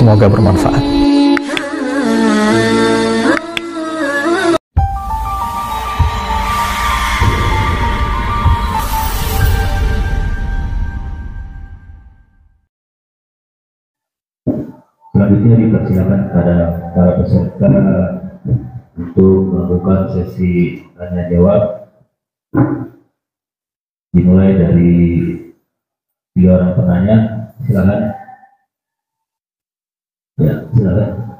Semoga bermanfaat. Selanjutnya dipersilakan kepada para peserta untuk melakukan sesi tanya jawab, dimulai dari 3 orang penanya. Silakan. Ya, silakan.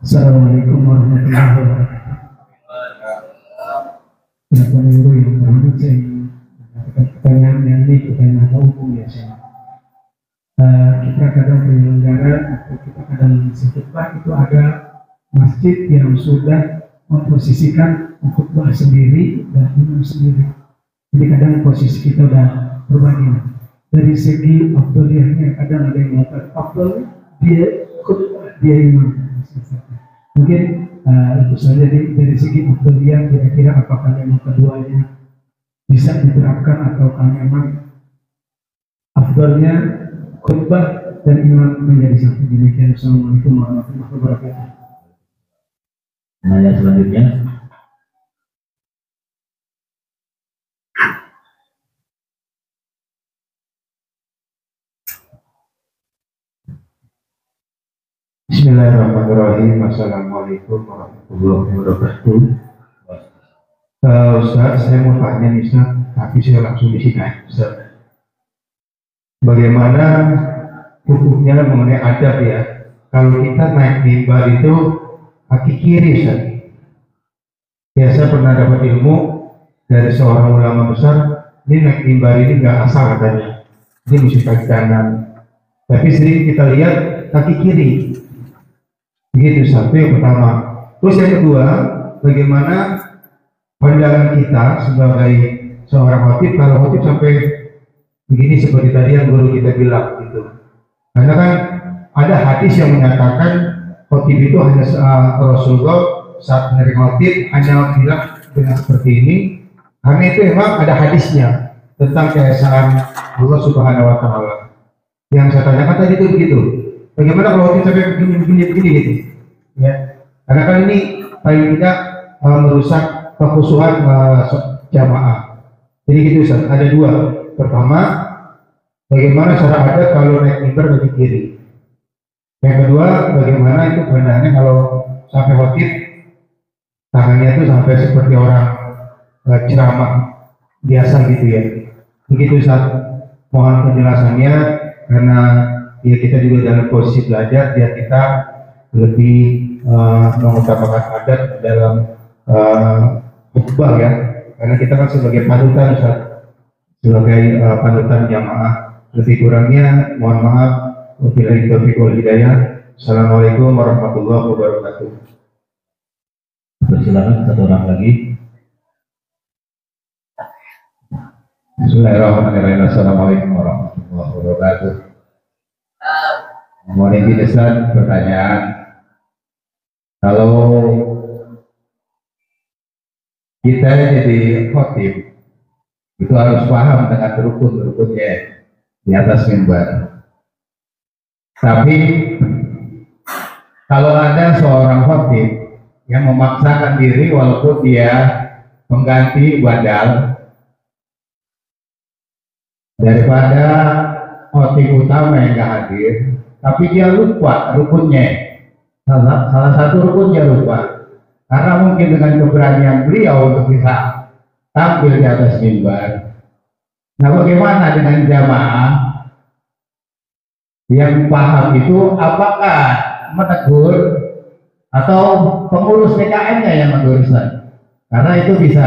Assalamualaikum warahmatullahi wabarakatuh. Kenapa guru yang berhubung saya mengatakan pertanyaan yang ini pertanyaan umum ya saya. Kita kadang penyelenggara atau kita kadang setempat itu ada masjid yang sudah memposisikan khutbah sendiri dan imam sendiri. Jadi kadang posisi kita udah berbanding. Dari segi afdaliyahnya kadang ada yang mengatakan afdal dia khutbah dia imam. Mungkin itu saja dari segi afdaliyah, kira-kira apakah yang keduanya bisa diterapkan atau memang afdalnya khutbah dan imam menjadi satu. Demikian. Assalamualaikum warahmatullahi wabarakatuh. Nanya selanjutnya. Bismillahirrahmanirrahim. Assalamualaikum warahmatullahi wabarakatuh. Ustaz, saya mau tanya nih Ustaz, tapi saya langsung di sini Ustaz. Bagaimana hukumnya mengenai adab ya? Kalau kita naik mimbar itu kaki kiri Ustaz. Ya, saya pernah dapat ilmu dari seorang ulama besar, ini naik mimbar ini nggak asal katanya, ini mesti kaki kanan. Tapi sering kita lihat kaki kiri. Begitu, satu yang pertama. Terus yang kedua, bagaimana pandangan kita sebagai seorang khatib kalau khatib sampai begini seperti tadi yang guru kita bilang gitu. Karena kan ada hadis yang menyatakan khatib itu hanya Rasulullah saat menerima khatib hanya bilang dengan seperti ini. Karena itu memang ada hadisnya tentang keesaan Allah Subhanahu Wa Taala. Yang saya tanyakan tadi itu begitu. Bagaimana kalau khatib sampai begini gitu? Ya, karena kan ini paling tidak merusak kekhusyuan jamaah. Jadi gitu Ustaz, ada dua. Pertama, bagaimana cara ada kalau naik mimbar bagi kiri. Yang kedua, bagaimana itu pandangannya kalau sampai khatib tangannya itu sampai seperti orang ceramah biasa gitu ya. Begitu Ustaz, mohon penjelasannya karena ya kita juga dalam posisi belajar biar kita lebih mengutamakan adat dalam khutbah ya, karena kita kan sebagai panutan Ustaz, sebagai panutan jamaah. Lebih kurangnya mohon maaf. Wabillahi taufiq wal hidayah. Assalamualaikum warahmatullahi wabarakatuh. Silakan satu orang lagi. Bismillahirrahmanirrahim. Assalamualaikum warahmatullahi wabarakatuh. Mohon izin Ustaz, pertanyaan. Kalau kita jadi khatib itu harus paham dengan rukun-rukunnya di atas mimbar. Tapi kalau ada seorang khatib yang memaksakan diri walaupun dia mengganti badal daripada khatib utama yang nggak hadir, tapi dia lupa rukunnya. Salah satu rukunnya lupa, karena mungkin dengan keberanian beliau untuk bisa tampil di atas mimbar. Nah, bagaimana dengan jamaah yang paham itu? Apakah menegur atau pengurus PKN-nya yang menegur Ustaz? Karena itu bisa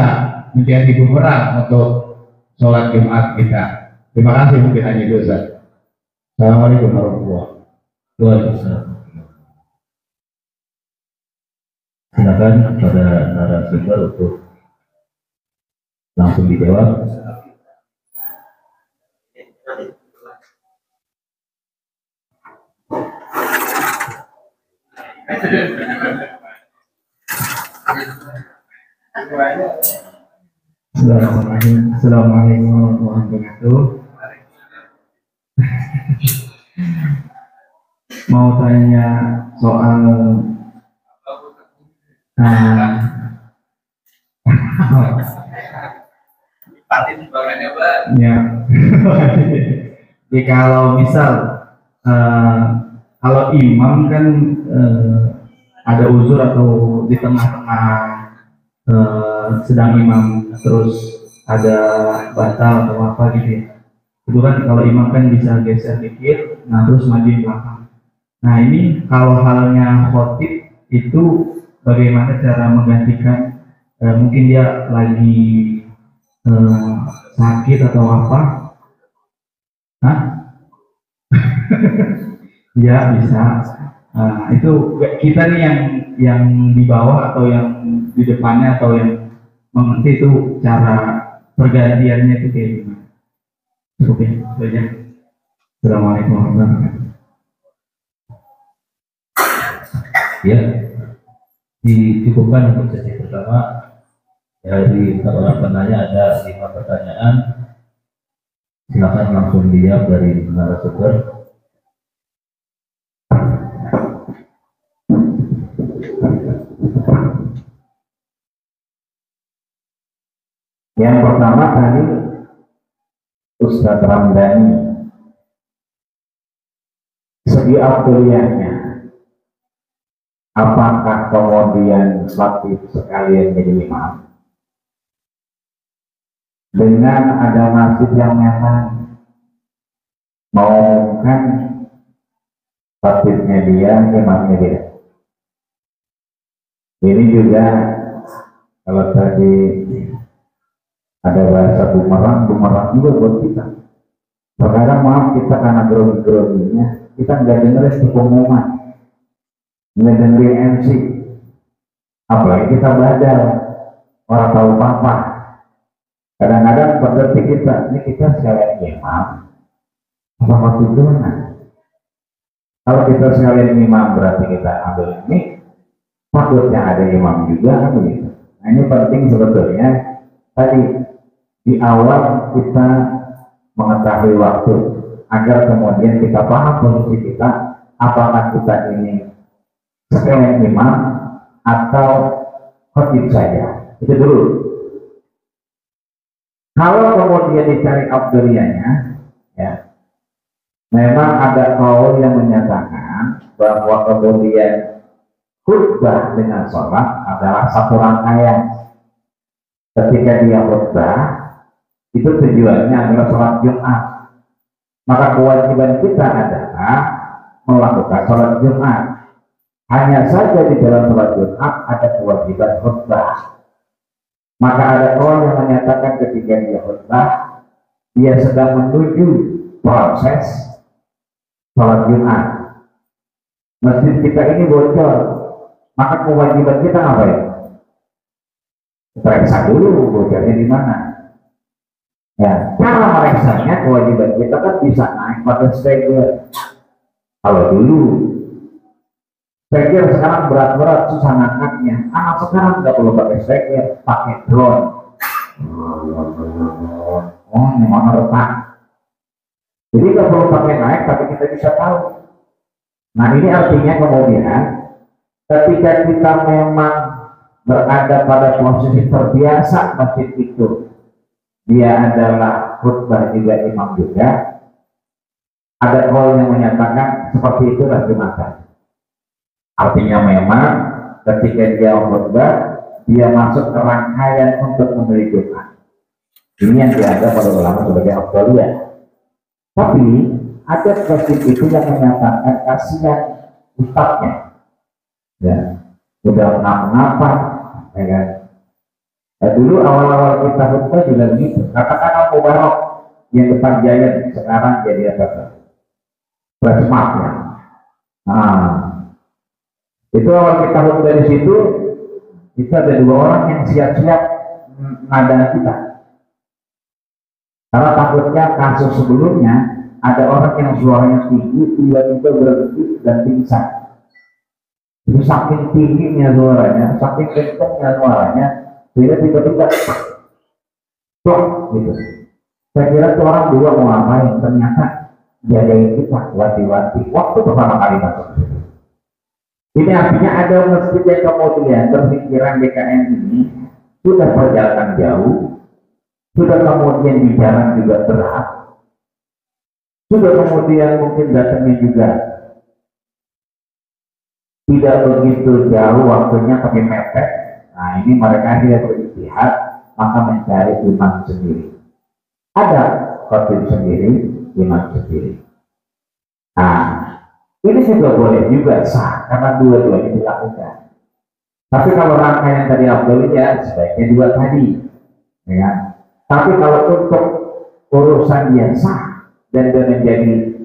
menjadi bumerang untuk sholat Jumat kita. Terima kasih, mungkin hanya itu Ustaz. Assalamualaikum warahmatullahi wabarakatuh. Silakan pada narasumber untuk langsung dijawab. Bismillahirrahmanirrahim. Assalamualaikum warahmatullahi wabarakatuh. Mau tanya soal ya. Jadi kalau misal kalau imam kan ada uzur atau di tengah-tengah sedang imam terus ada batal atau apa gitu ya. Itu kan kalau imam kan bisa geser dikit, nah terus maju di belakang. Nah ini kalau halnya khotib itu bagaimana cara menggantikan? Mungkin dia lagi sakit atau apa? Hah? Ya bisa. Itu kita nih yang di bawah atau yang di depannya atau yang mengerti itu cara pergantiannya itu kayak gimana? Cukup ya, itu aja. Assalamualaikum warahmatullahi wabarakatuh. Ya, dicukupkan untuk sesi pertama. Dari orang penanya ada 5 pertanyaan. Silakan langsung dijawab dari narasumber. Yang pertama tadi Ustadz Ramdhani, segi afdoliyahnya, apakah kemudian khatib sekalian jadi imam? Dengan ada masjid yang memang mengumumkan khatibnya dia, imamnya dia. Ini juga kalau tadi ada bahasa bumerang juga buat kita. Terkadang maaf kita karena grogi-groginya kita nggak dengerin pengumuman, nggak dengerin MC, apalagi kita belajar orang tahu apa. Kadang-kadang berarti kita sekalian imam apa waktu itu mana? Kalau kita sekalian imam berarti kita ambil ini, takutnya ada imam juga kan begitu. Nah ini penting sebetulnya tadi di awal kita mengetahui waktu agar kemudian kita paham posisi kita, apakah kita ini sekalian imam atau khatib saja. Itu dulu. Kalau kemudian dicari afdoliyahnya, ya, memang ada kaul yang menyatakan bahwa kemudian khutbah dengan sholat adalah satu rangkaian. Ketika dia khutbah, itu tujuannya adalah sholat Jumat. Maka kewajiban kita adalah melakukan sholat Jumat. Hanya saja di dalam sholat Jumat ada kewajiban khutbah. Maka ada orang yang menyatakan ketika dia khutbah, dia sedang menuju proses sholat Jumat. Masjid kita ini bocor, maka kewajiban kita ngapain? Periksa dulu bocornya di mana. Ya, cara meriksanya kewajiban kita kan bisa naik pada steger. Kalau dulu steger sekarang berat-berat susah ngangkatnya. Anak sekarang nggak perlu pakai steger, pakai drone. Oh, ini mana retak. Jadi nggak perlu pakai naik, tapi kita bisa tahu. Nah ini artinya kemudian ketika kita memang berada pada posisi terbiasa masjid itu, dia adalah khutbah juga imam juga. Ada orang yang menyatakan seperti itu Jumatan. Artinya memang ketika dia khutbah, dia masuk ke rangkaian untuk memberi Jumat. Ini yang dianggap oleh ulama sebagai afdaliyah. Tapi ada masjid itu yang menyatakan kasihan ustadznya, ya udah kenapa-napa, ya kan? Dulu awal-awal kita khutbah juga gitu. Katakan Abu Barok yang depan Giant sekarang jadi apa? Flashmark ya. Nah, itu awal kita khutbah di situ, itu ada 2 orang yang siap-siap nada kita. Karena takutnya kasus sebelumnya ada orang yang suaranya tinggi tiba-tiba berhenti dan pingsan. Jadi saking tingginya suaranya, saking kencangnya suaranya, dia tiba-tiba plok gitu. Saya kira tuh orang juga mau ngapain, ternyata jagain kita wanti-wanti waktu pertama kali masuk. Ini artinya ada masjid yang kemudian berpikiran DKM ini sudah perjalanan jauh, sudah kemudian di jalan juga berat, sudah kemudian mungkin datangnya juga tidak begitu jauh waktunya pakai mepet. Nah ini mereka tidak beristihad, maka mencari imam sendiri. Ada khotib sendiri, imam sendiri. Nah ini juga boleh juga sah karena dua-duanya dilakukan. Tapi kalau rangkaian tadi Abdul ya sebaiknya dua tadi, ya. Tapi kalau untuk urusan yang sah dan menjadi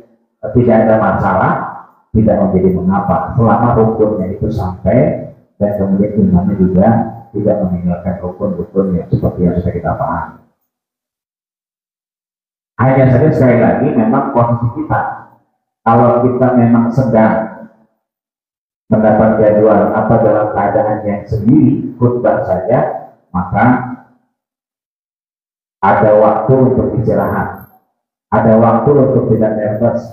tidak ada masalah, tidak menjadi mengapa selama rukunnya itu sampai dan kemudian imamnya juga tidak meninggalkan rukun-rukun yang seperti yang sudah kita pahami. Hanya saja sekali lagi memang posisi kita, kalau kita memang sedang mendapat jadwal atau dalam keadaan yang sendiri khutbah saja, maka ada waktu untuk istirahat, ada waktu untuk tidak nervous,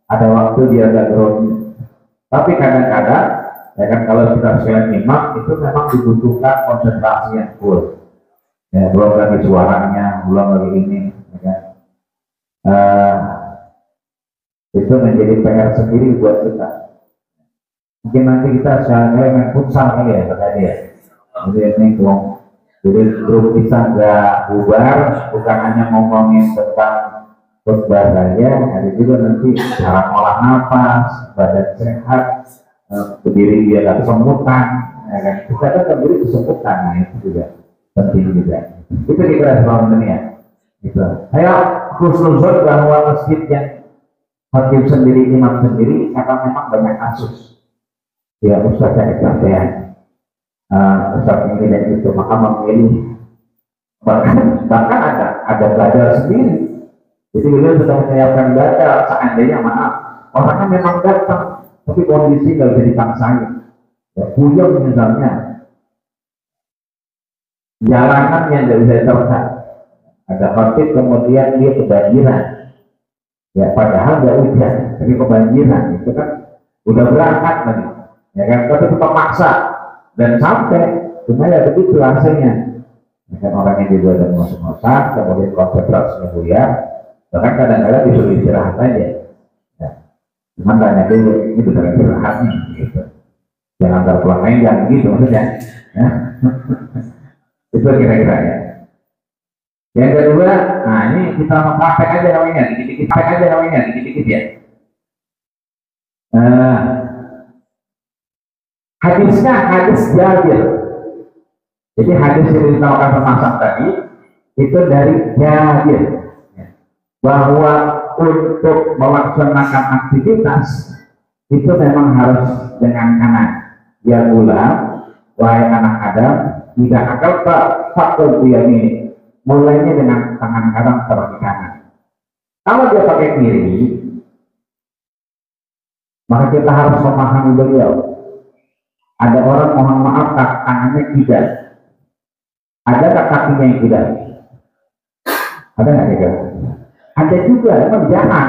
ada waktu dia agak grogi. Tapi kadang-kadang ya kan, kalau kita sekalian imam itu memang dibutuhkan konsentrasi yang full, ya, belum lagi suaranya, belum lagi ini, ya kan. Itu menjadi PR sendiri buat kita. Mungkin nanti kita sekalian main futsal kali ya kata dia. Jadi ini jadi grup kita nggak bubar, bukan hanya ngomongin tentang khutbah saja, ada juga nanti cara olah nafas, badan sehat, berdiri dia nggak kesemutan, ya kan? Kita kan berdiri kesemutan, nah itu juga penting juga. Itu kira-kira selama ini ya. Gitu. Saya khusus bahwa masjid yang khotib sendiri, imam sendiri, karena memang banyak kasus. Ya Ustaz saya kecapean, Ustaz ini dan itu, maka memilih bahkan ada belajar sendiri. Jadi beliau sudah menyiapkan belajar, seandainya maaf orangnya memang datang tapi kondisi nggak bisa dipaksain, ya puyeng misalnya, jalanan yang nggak bisa diteruskan, ada khotib kemudian dia kebanjiran, ya padahal nggak hujan tapi kebanjiran, itu kan udah berangkat lagi, ya kan, tapi tetap maksa dan sampai cuma ya begitu hasilnya, ya kan, orangnya juga ada ngos-ngosan, kemudian konsentrasinya buyar, bahkan kadang-kadang disuruh istirahat aja, ya. Cuman tanya dulu ini benar istirahat nih, gitu. Jangan terpulang lain jangan gitu maksudnya, ya. Itu kira-kira ya. Yang kedua, nah ini kita mau praktek aja namanya, dikit-dikit ya. Hadisnya hadis Jabir. Jadi hadis yang ditawarkan pemasak tadi itu dari Jabir, bahwa untuk melaksanakan aktivitas itu memang harus dengan kanan. Ya ulang, wahai anak Adam, tidak akal tak faktor dia ini. Mulainya dengan tangan kanan atau kanan. Kalau dia pakai kiri, maka kita harus memahami beliau. Ada orang mohon maaf tangannya tidak. Ada kakinya yang tidak. Ada nggak kira? Ada juga, memang jangan.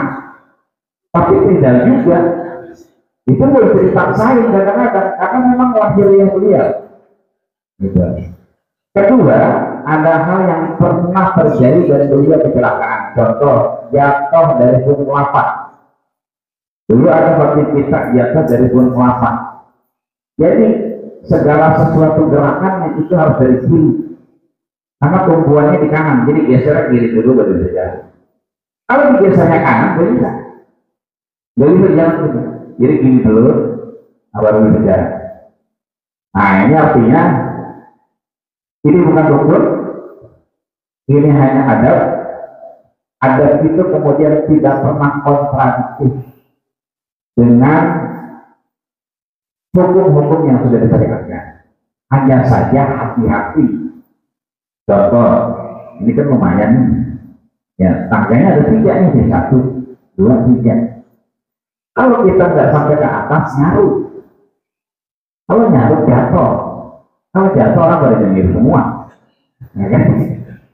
Tapi tidak juga. Itu boleh dipaksain kadang-kadang karena memang lahirnya beliau. Gitu. Kedua, ada hal yang pernah terjadi dari beliau kecelakaan. Contoh, jatuh dari gunung kelapa. Dulu ada waktu kita jatuh dari gunung kelapa. Jadi segala sesuatu gerakan yang itu harus dari kiri. Karena tumpuannya di kanan, jadi geser kiri dulu baru bisa jalan. Kalau digesernya kanan, bisa. Gak bisa jalan dulu. Jadi kiri dulu, baru bisa jalan. Nah ini artinya ini bukan rukun, ini hanya adab. Adab itu kemudian tidak pernah kontradiktif dengan hukum-hukum yang sudah disyariatkan. Hanya saja hati-hati. Contoh, ini kan lumayan, ya tangganya ada 3 nih, 1, 2, 3. Kalau kita nggak sampai ke atas, nyaru. Kalau nyarut jatuh, kalau jatuh orang pada nyengir semua, ya kan?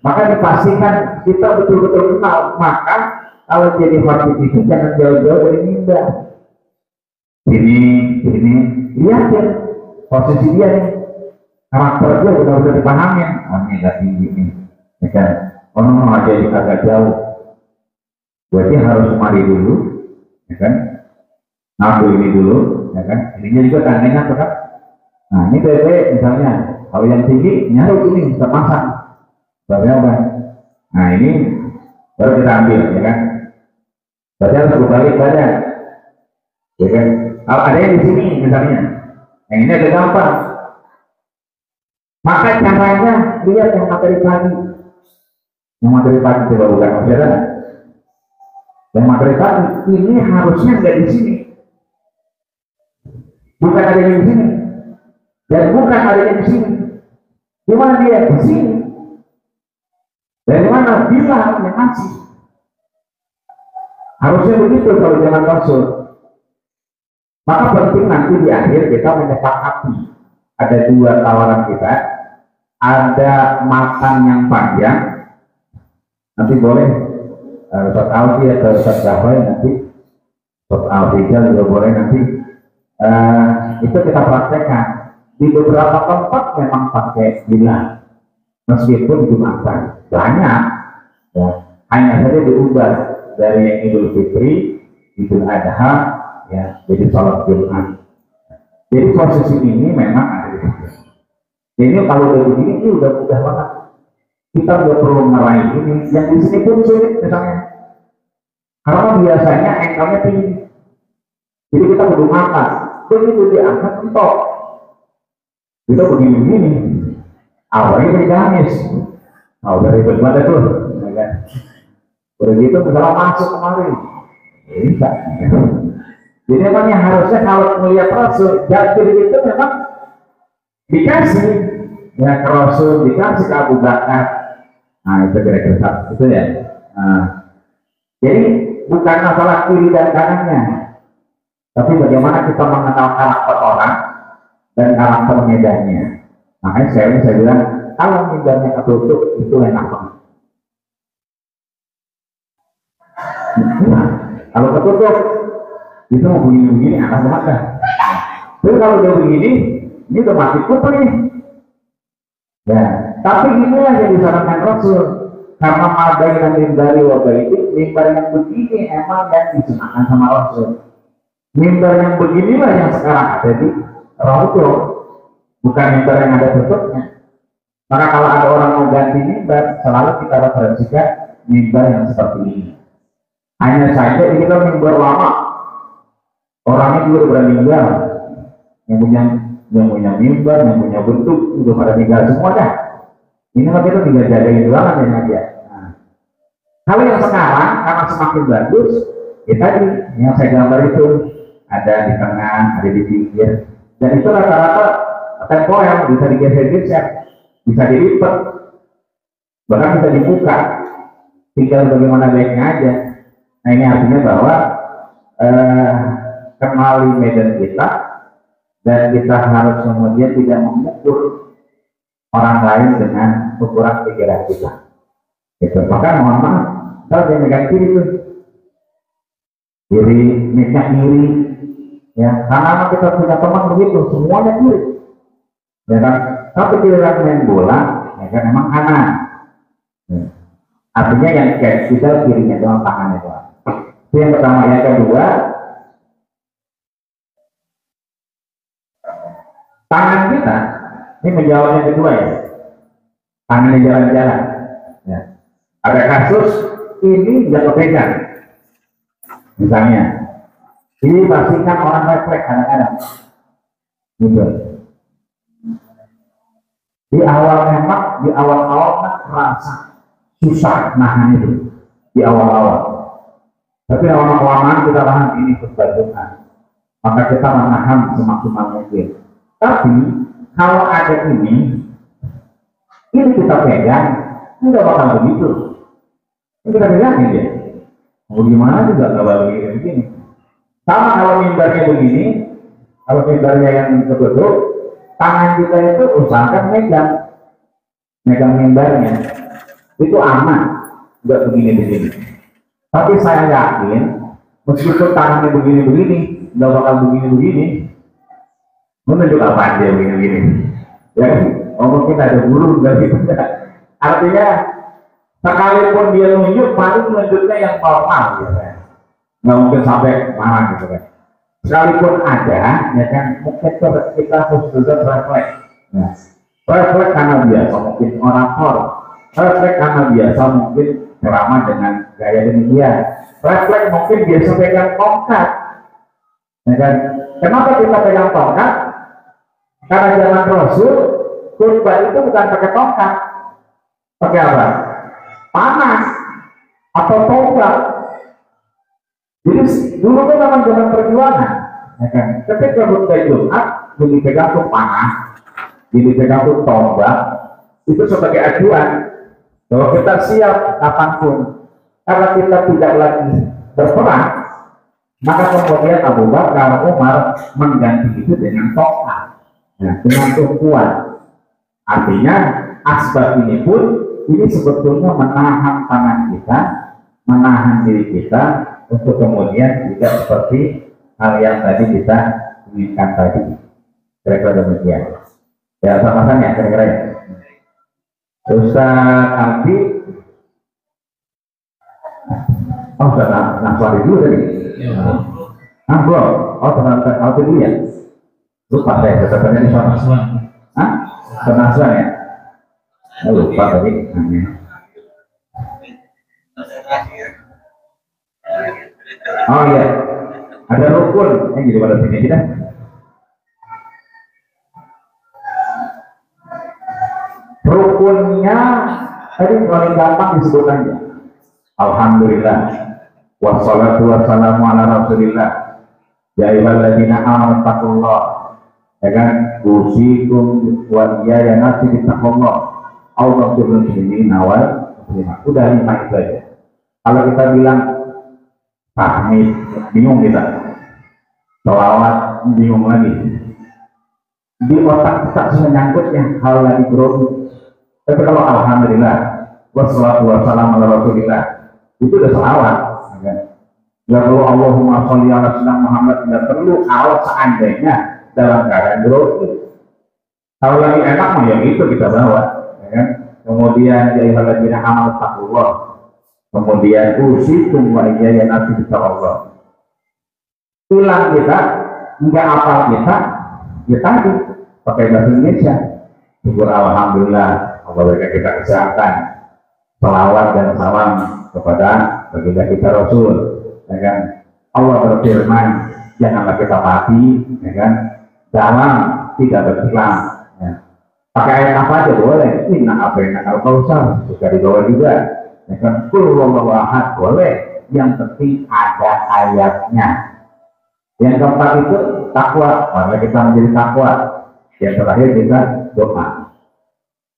Maka dipastikan kita betul-betul kenal. Maka kalau jadi khotib itu jangan jauh-jauh dari mimbar. Ini lihatin posisi dia nih, karakter dia udah dipahami. Oh ini agak tinggi nih, ya kan? Oh no, agak jauh. Berarti harus mari dulu, ya kan? Ngambil ini dulu, ya kan? Ininya juga tandanya tuh kan? Nah ini bebe misalnya, kalau yang tinggi nyarut ini bisa pasang, berapa? Nah ini baru kita ambil, ya kan? Berarti harus berbalik badan, ya kan? Kalau ada yang di sini misalnya, yang ini agak gampang. Maka caranya lihat yang materi pagi, coba bukan masalah. Yang materi pagi ini harusnya nggak di sini, bukan ada yang di sini, dan bukan ada yang di sini. Di mana dia? Di sini. Dari mana? Bilang yang ngasih. Harusnya begitu kalau jangan rasul. Maka penting nanti di akhir kita menyepakati ada dua tawaran kita, ada makan yang panjang, nanti boleh Ustaz Alfi atau Ustaz Jafar nanti, Ustaz Alfi juga boleh nanti, itu kita praktekkan di beberapa tempat memang pakai bilang, meskipun Jumatan banyak, ya, hanya saja diubah dari yang Idul Fitri, Idul Adha, ya, jadi sholat Jumat. Jadi posisi ini memang ada di sini. Jadi kalau udah begini ini udah mudah banget. Kita udah perlu ngeraih ini. Yang di sini pun sulit misalnya. Karena biasanya engkelnya tinggi. Jadi kita perlu ngangkat. Begitu diangkat entok. Kita begini-begini. Awalnya dari gamis. Nah udah ribet banget tuh. Ya kan? Udah gitu misalnya masuk kemarin. Ini enggak. Jadi memang yang harusnya kalau melihat Rasul, jatuh itu memang dikasih ya ke Rasul, dikasih ke Abu Bakar. Nah itu kira-kira itu ya. Nah, jadi bukan masalah kiri dan kanannya, tapi bagaimana kita mengenal karakter orang dan karakter medannya. Makanya saya bilang kalau medannya ketutup itu enak banget. Nah, kalau ketutup itu mau begini-begini akan banget. Tapi kalau dia begini, ini udah mati kutu nih. Ya, tapi inilah yang disarankan Rasul. Karena madai dan mimbari wabah itu, mimbar yang begini emang yang disunahkan sama Rasul. Mimbar yang beginilah yang sekarang ada di Rasul, bukan mimbar yang ada tutupnya. Maka kalau ada orang mau ganti mimbar, selalu kita referensikan mimbar yang seperti ini. Hanya saja ini kan mimbar lama. Orangnya juga udah meninggal, yang punya mimbar, yang punya bentuk, udah pada meninggal semua dah. Ini mah kita tinggal jagain doang dengan dia. Nah, kalau yang sekarang karena semakin bagus, ya tadi yang saya gambar itu ada di tengah, ada di pinggir, dan itu rata-rata temporer bisa digeser-geser, bisa dilipat, bahkan bisa dibuka. Tinggal bagaimana baiknya aja. Nah ini artinya bahwa kenali medan kita dan kita harus kemudian tidak mengukur orang lain dengan ukuran pikiran kita. Gitu. Maka mohon maaf, kalau dia megang kiri itu, jadi misalnya kiri, ya karena kita punya teman begitu, semuanya kiri. Ya kan, tapi kira main bola, ya kan memang kanan. Ya. Artinya yang kayak kita kirinya doang, tangannya doang. Itu yang pertama. Yang kedua, tangan kita ini menjawab yang kedua ya, tangannya jalan-jalan ya. Ada kasus ini jatuh pegang misalnya, ini pastikan orang refleks kadang-kadang gitu. Di awal kan rasa susah nahan itu di awal-awal, tapi lama-kelamaan kita tahan ini keberuntungan, maka kita menahan semaksimal mungkin. Tapi kalau ada ini kita pegang, tidak bakal begitu. Ini kita pegangin ya. Mau gimana juga nggak bakal begini. Sama kalau mimbarnya begini, Kalau mimbarnya yang keduduk, tangan kita itu usahakan megang mimbarnya. Itu aman, nggak begini-begini. Tapi saya yakin, meskipun tangannya begini-begini, nggak bakal begini-begini. Menunjuk apa dia begini-begini? Ya, mungkin ada guru dari itu. Artinya, sekalipun dia nunjuk, paling menunjuknya yang normal, gitu kan. Nggak mungkin sampai marah gitu kan. Sekalipun ada, ya kan, mungkin kita harus juga refleks. Nah, refleks karena biasa mungkin orator, refleks karena biasa mungkin ceramah dengan gaya demikian, refleks mungkin biasa pegang tongkat, ya kan? Kenapa kita pegang tongkat? Karena zaman Rasul, khutbah itu bukan pakai tongkat, pakai apa? Panas atau tombak. Jadi dulu kan memang zaman perjuangan, ya kan? Ketika khutbah Jumat, jadi pegang tuh panah, jadi pegang tuh tombak, itu sebagai acuan bahwa kita siap kapanpun. Karena kita tidak lagi berperang, maka kemudian Abu Bakar, Umar mengganti itu dengan tongkat, ya, dengan tumpuan. Artinya asbab ini pun ini sebetulnya menahan tangan kita, menahan diri kita untuk kemudian tidak seperti hal yang tadi kita inginkan tadi. Kira-kira demikian. Ya, sama-sama ya, kira-kira ya. Ustaz Alfi, Ustaz Naswari dulu tadi. Belum. Ustaz Alfi dulu ya. Lupa saya, sebenarnya di sana. Ustaz Naswan ya. Lupa tadi. Oh iya, ada rukun. Jadi pada sini kita. Rukunnya tadi paling gampang disebutkannya. Alhamdulillah. Wassalatu wassalamu ala Rasulillah. Ya ayyuhalladzina amanu taqullah. Ya kan? Usikum wa iyaya nafsi bittaqullah. Allah muslimin awal muslimat. Udah 5 itu aja. Kalau kita bilang tahmid, bingung kita. Selawat, bingung lagi. Di otak kita sudah nyangkutnya hal lagi grogi. Tapi kalau alhamdulillah, wassalatu wassalamu ala Rasulillah, itu udah selawat. Nggak perlu Allahumma sholli ala sayyidina Muhammad, nggak perlu kalau seandainya dalam keadaan grogi. Kalau lagi enak mah yang itu kita bawa, ya kan? Kemudian ya ayyuhalladzina amanu taqullah. Kemudian usikum wa iyaya nafsi bittaqullah. Ulang kita, enggak hafal kita, ya tadi pakai bahasa Indonesia. Syukur alhamdulillah, Allah berikan kita kesehatan. Salawat dan salam kepada baginda kita Rasul, ya kan? Allah berfirman, janganlah kita mati, ya kan? Dalam tidak berislam. Ya. Pakai ayat apa aja boleh. Inna abaina al-kausar juga dibawa juga. Ya kan? Kulullahu ahad boleh. Yang penting ada ayatnya. Yang keempat itu takwa, maka kita menjadi takwa. Yang terakhir kita doa.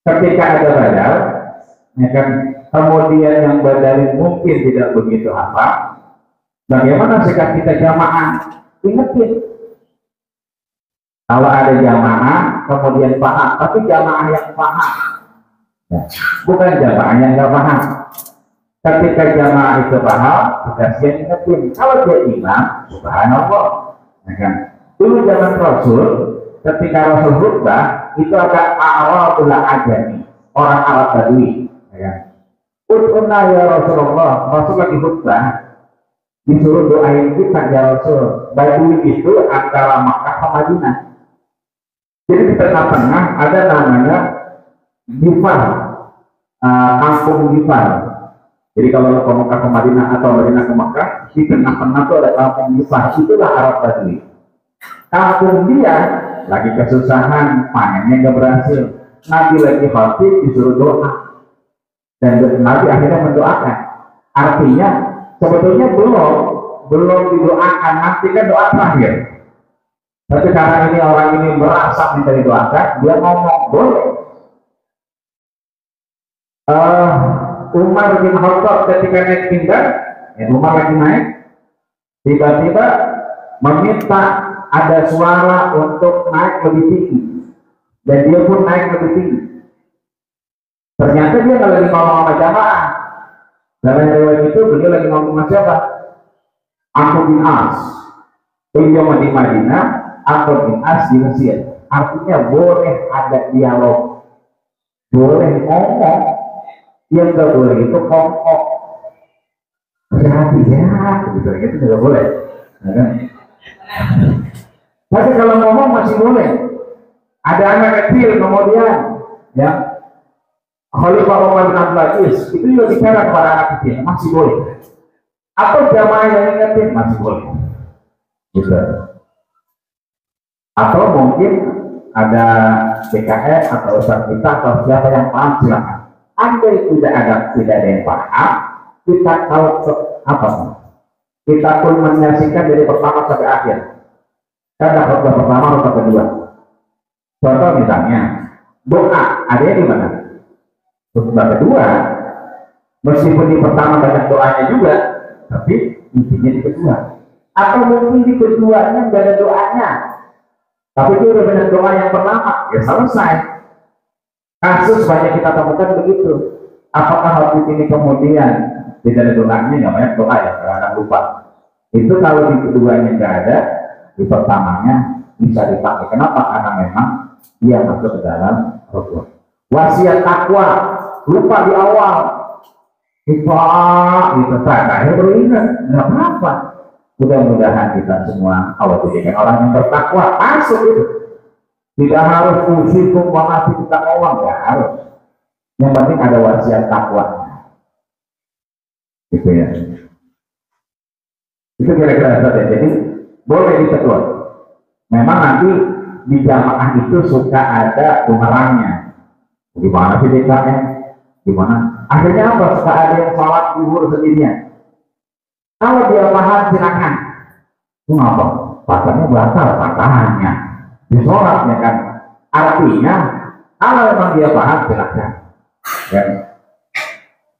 Ketika ada badal, ya kan, kemudian yang badal mungkin tidak begitu hafal, bagaimana sikap kita jamaah? Ingetin. Kalau ada jamaah, kemudian paham, tapi jamaah yang paham, ya, bukan jamaah yang nggak paham. Ketika jamaah itu paham, kita siap ingetin. Kalau dia imam, subhanallah, ya kan? Dulu zaman Rasul, ketika Rasul khutbah, itu ada Arabul Ajami, orang Arab Badui, ya kan? Ud'una ya Rasulullah, Rasul lagi khutbah, disuruh doain kita ya Rasul. Badui itu antara Makkah sama Madinah. Jadi di tengah-tengah ada namanya Gifar, kampung Gifar. Jadi kalau ke Makkah ke Madinah atau Madinah ke Makkah, di tengah-tengah itu ada kampung Gifar. Itulah Arab Badui. Kampung dia lagi kesusahan, panennya nggak berhasil. Nabi lagi khatib disuruh doa, dan Nabi akhirnya mendoakan. Artinya sebetulnya belum didoakan, nanti kan doa terakhir. Tapi karena ini orang ini merasa minta didoakan, dia ngomong boleh. Umar bin Khattab ketika naik mimbar, Umar lagi naik, tiba-tiba meminta ada suara untuk naik lebih tinggi, dan dia pun naik lebih tinggi. Ternyata dia nggak lagi ngomong sama jamaah. Dalam riwayat itu beliau lagi ngomong sama siapa? Amr bin As. Beliau di Madinah, Amr bin As di Mesir. Artinya boleh ada dialog, boleh ngomong. Yang nggak boleh itu ngomong. Berarti ya, gitu juga boleh. Ya kan? Tapi kalau ngomong masih boleh. Ada anak kecil kemudian, ya, Khalifah Umar bin Abdul Aziz itu juga bicara kepada anak kecil, masih boleh. Atau jamaah yang ingetin masih boleh. Gitu. Atau mungkin ada DKS atau Ustaz kita atau siapa yang paham silakan. Andai tidak ada yang paham, kita kalau apa? Kita pun menyaksikan dari pertama sampai akhir. Karena khutbah pertama, khutbah kedua. Contoh misalnya doa, ada di mana? Khutbah kedua, meskipun di pertama banyak doanya juga, tapi intinya di kedua. Atau mungkin di keduanya nggak ada doanya, tapi itu udah banyak doa yang pertama, ya selesai. Kasus banyak kita temukan begitu. Apakah waktu ini kemudian tidak ada doanya, nggak banyak doa ya, karena lupa. Itu kalau di keduanya nggak ada, di pertamanya bisa dipakai. Kenapa? Karena memang dia masuk ke dalam rukun. Wasiat takwa, lupa di awal. Itu terakhir baru ingat, nggak apa-apa. Mudah-mudahan kita semua kalau dijadikan orang yang bertakwa masuk itu. Tidak harus usikum wahati kita ngomong, nggak harus. Yang penting ada wasiat takwa. Gitu ya. Itu kira-kira saja. Jadi boleh ditegur. Memang nanti di jamaah itu suka ada bumerangnya. Gimana sih DKM? Gimana? Akhirnya apa? Suka ada yang sholat zuhur sendirian. Kalau dia paham silakan. Itu apa? Pasarnya batal patahannya. Di sholatnya kan. Artinya kalau memang dia paham silakan. Ya.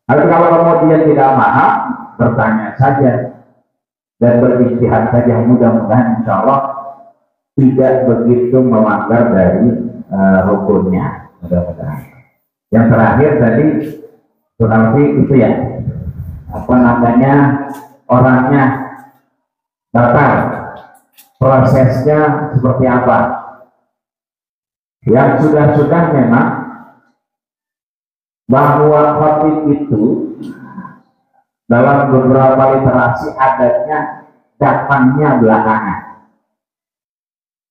Tapi kalau kemudian tidak paham, bertanya saja dan berijtihad saja, mudah-mudahan insya Allah tidak begitu melanggar dari rukunnya, mudah-mudahan. Yang terakhir tadi berarti itu ya, apa namanya, orangnya batal, prosesnya seperti apa. Yang sudah-sudah memang bahwa khatib itu dalam beberapa literasi adatnya datangnya belakangan.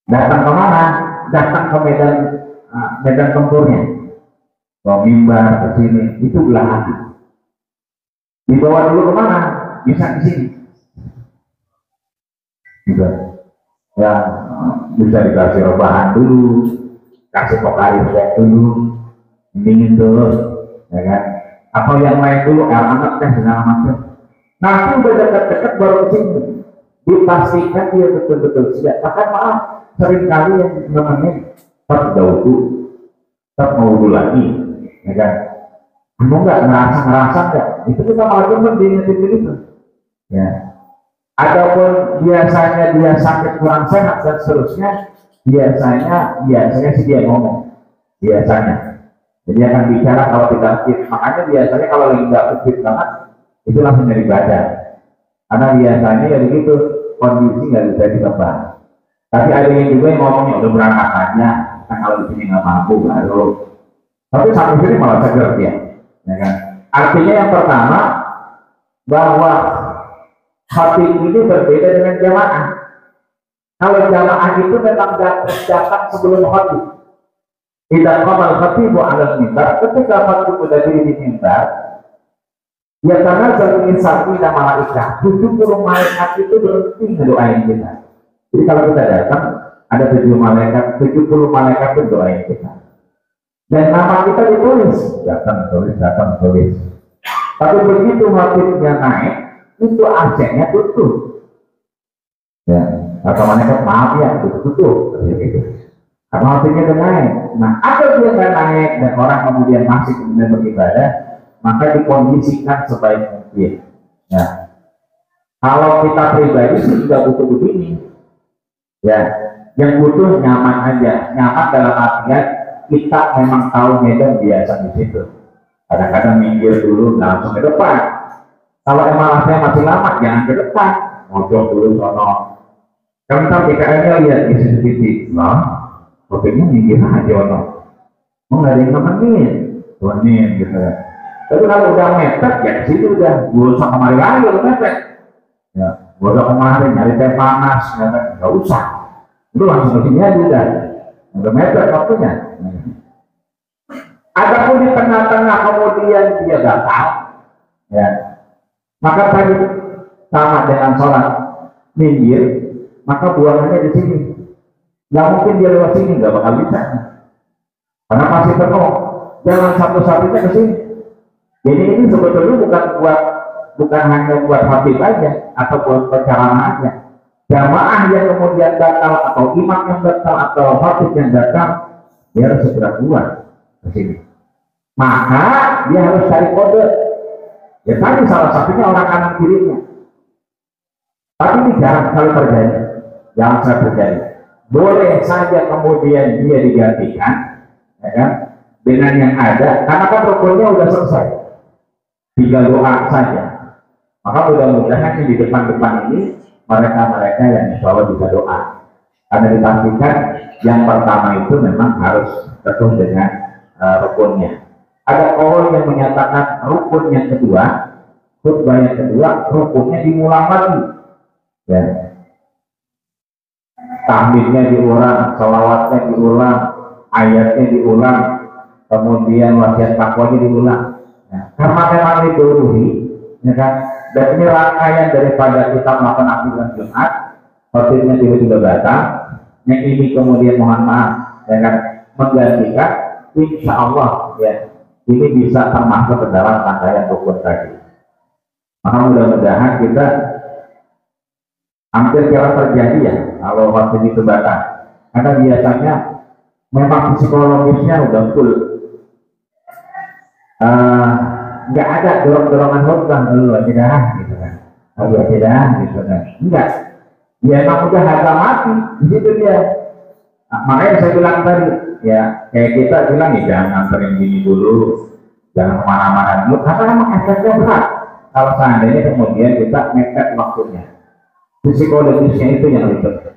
Datang kemana? Datang ke medan tempurnya. Ke mimbar, ke sini, itu belakangan. Dibawa dulu kemana? Bisa di sini. Gitu. Ya, bisa dikasih rebahan dulu, kasih pokari dulu, dingin dulu, ya kan? Atau yang lain dulu, anak teh segala macam. Nanti udah dekat-dekat baru ke sini. Dipastikan dia betul-betul siap. Bahkan maaf, seringkali yang namanya tak wudu, tak mau wudu lagi, ya kan? Kamu nggak ngerasa nggak? Itu kita malah diingetin begitu. Ya. Adapun biasanya dia sakit kurang sehat dan seterusnya, biasanya sih dia ngomong, biasanya. Jadi akan bicara kalau tidak fit. Makanya biasanya kalau lagi nggak fit banget, itu langsung dari badan. Karena biasanya ya begitu, kondisi nggak bisa ditebak. Tapi ada yang juga yang ngomongnya udah berangkat aja, kan kalau di sini nggak mampu baru. Tapi sampai sini malah seger dia, ya kan? Artinya yang pertama bahwa khatib ini berbeda dengan jamaah. Kalau jamaah itu memang datang sebelum khatib. Tidak kamal khatibu ala mimbar, ketika khatib sudah diri di mimbar, ya karena ingin sapi dan malaikat, 70 malaikat itu berhenti mendoain kita. Jadi kalau kita datang, ada 70 malaikat itu doain kita. Dan nama kita ditulis, datang tulis. Tapi begitu khatibnya naik, itu AC-nya tutup. Ya, atau malaikat maaf ya, tutup. Gitu. Karena hatinya udah naik. Nah, ada dia nggak naik dan orang kemudian masih kemudian beribadah, maka dikondisikan sebaik mungkin. Ya. Kalau kita pribadi sih juga butuh begini. Ya, yang butuh nyaman aja. Nyaman dalam artian kita memang tahu medan biasa di situ. Kadang-kadang minggir dulu, langsung ke depan. Kalau emang rasanya masih lama, jangan ke depan. Ngojok dulu sono. Kan ntar PKL-nya lihat di CCTV. Nah, mobilnya minggir aja ono. Mau nggak ada yang nemenin, tuanin gitu. Tapi kalau udah mepet, ya ke situ udah. Gue usah kemari lagi, udah mepet. Ya, gue udah kemari nyari teh panas, nggak usah. Itu langsung ke sini aja udah. Udah mepet waktunya. Adapun di tengah-tengah kemudian dia gatal, ya, maka tadi sama dengan sholat minggir, maka buangannya di sini. Nggak mungkin dia lewat sini, nggak bakal bisa. Karena masih penuh. Jalan satu-satunya ke sini. Jadi ini sebetulnya bukan hanya buat habib aja atau buat penceramah aja. Jamaah yang kemudian datang atau imam yang datang atau habib yang datang, dia harus segera keluar ke sini. Maka dia harus cari kode. Ya tadi salah satunya orang kanan kirinya. Tapi ini jarang sekali terjadi. Jangan sekali terjadi. Boleh saja kemudian dia digantikan, ya kan, dengan yang ada. Karena kan rukunnya udah selesai. 3 doa saja. Maka mudah-mudahan di depan-depan ini mereka-mereka yang insya Allah bisa doa. Karena dipastikan yang pertama itu memang harus terus dengan rukunnya. Ada kaul yang menyatakan rukun yang kedua, khutbah yang kedua, rukunnya diulang lagi. Ya. Tahmidnya diulang, sholawatnya diulang, ayatnya diulang, kemudian wasiat takwanya diulang. Ya. Karena memang didoruri, ya kan? Dan ini rangkaian daripada kita melakukan aktivitas Jumat, khotibnya tiba-tiba datang, yang ini kemudian mohon maaf, ya kan, menggantikan, insya Allah, ya. Ini bisa termasuk ke dalam rangkaian rukun tadi. Maka mudah-mudahan kita hampir jarang terjadi ya kalau waktu itu batas. Karena biasanya memang psikologisnya udah full. Nggak ada dorong-dorongan khutbah dulu aja gitu kan. Lalu aja gitu kan. Enggak. Ya emang udah harga mati di situ dia. Nah, makanya saya bilang tadi, ya kayak kita bilang ya jangan nganterin gini dulu, jangan kemana-mana dulu, karena emang efeknya berat. Kalau seandainya kemudian kita mepet waktunya, psikologisnya itu yang ribet.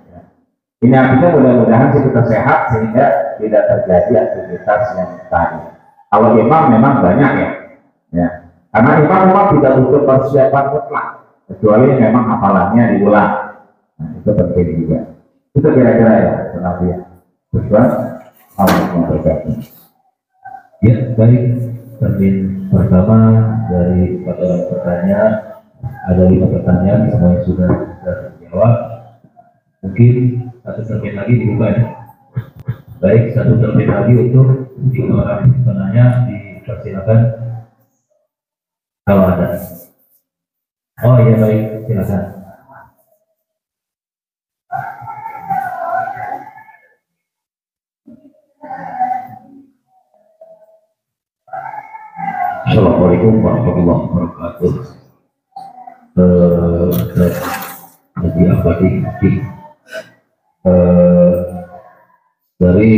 Ini artinya mudah-mudahan sih kita sehat sehingga tidak terjadi aktivitas yang tadi. Kalau imam memang banyak ya, karena imam memang tidak butuh persiapan mutlak, kecuali memang hafalannya diulang. Nah, itu penting juga. Itu kira-kira ya, ya. Tujuan Allah berkati. Ya, baik. Termin pertama dari 4 orang pertanyaan, ada 5 pertanyaan, semuanya sudah terjawab. Mungkin satu termin lagi dibuka ya. Baik, satu termin lagi untuk 3 orang penanya dipersilakan kalau ada. Oh iya baik, silakan. Assalamualaikum warahmatullahi wabarakatuh. Jadi abadi dari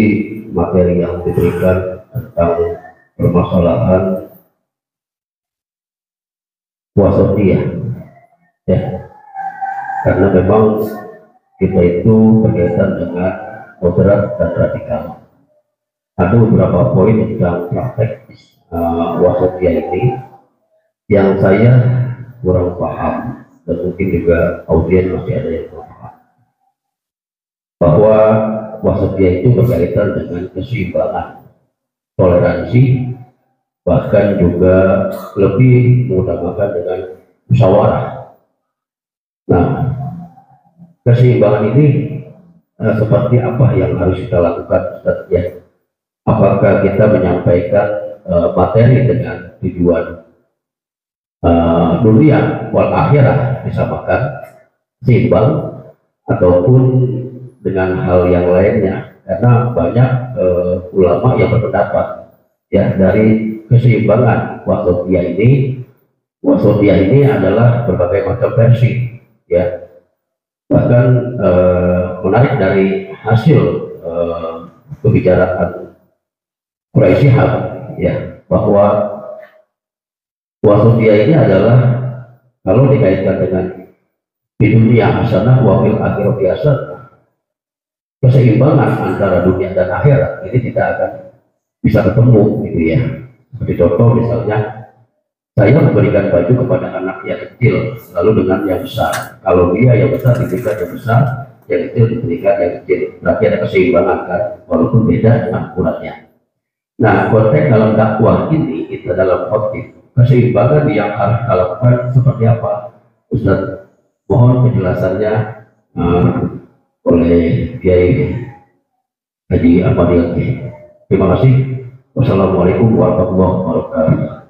materi yang diberikan tentang permasalahan wasatiyah, ya, karena memang kita itu berkaitan dengan moderat dan radikal. Ada beberapa poin tentang praktek wasatiyah ini yang saya kurang paham, dan mungkin juga audiens masih ada yang kurang paham, bahwa wasatiyah itu berkaitan dengan keseimbangan, toleransi, bahkan juga lebih mengutamakan dengan musyawarah. Nah, keseimbangan ini seperti apa yang harus kita lakukan, Ustaz? Ya, apakah kita menyampaikan materi dengan tujuan dunia wal akhirah disamakan seimbang, ataupun dengan hal yang lainnya? Karena banyak ulama yang berpendapat ya dari keseimbangan wasatiyah ini adalah berbagai macam versi, ya, bahkan menarik dari hasil pembicaraan Quraisy Shihab, ya, bahwa wasatiyah ini adalah kalau dikaitkan dengan di dunia hasanah wa fil akhirati hasanah, keseimbangan antara dunia dan akhirat ini tidak akan bisa ketemu gitu ya. Seperti contoh misalnya saya memberikan baju kepada anak yang kecil lalu dengan yang besar, kalau dia yang besar diberikan yang besar, yang kecil diberikan yang kecil, berarti ada keseimbangan kan, walaupun beda akuratnya. Nah, konteks dalam dakwah ini kita dalam khotib keseimbangan yang harus kita lakukan seperti apa, Ustaz? Mohon penjelasannya oleh Kiai Haji Ahmad. Terima kasih. Wassalamualaikum warahmatullahi wabarakatuh.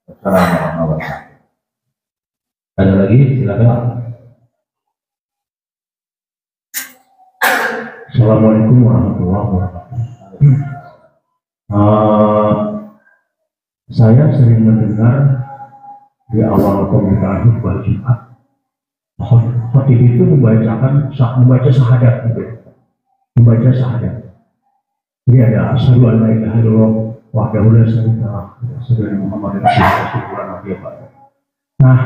Assalamualaikum warahmatullahi wabarakatuh. Ada lagi? Silakan. Assalamualaikum warahmatullahi wabarakatuh. Saya sering mendengar di awal pembukaan khutbah Jumat, khotib itu membaca syahadat gitu, membaca syahadat. Jadi ada asyhadu an la ilaha illallah wahdahu la syarika lah, asyhadu anna Muhammadar rasulullah. Nah,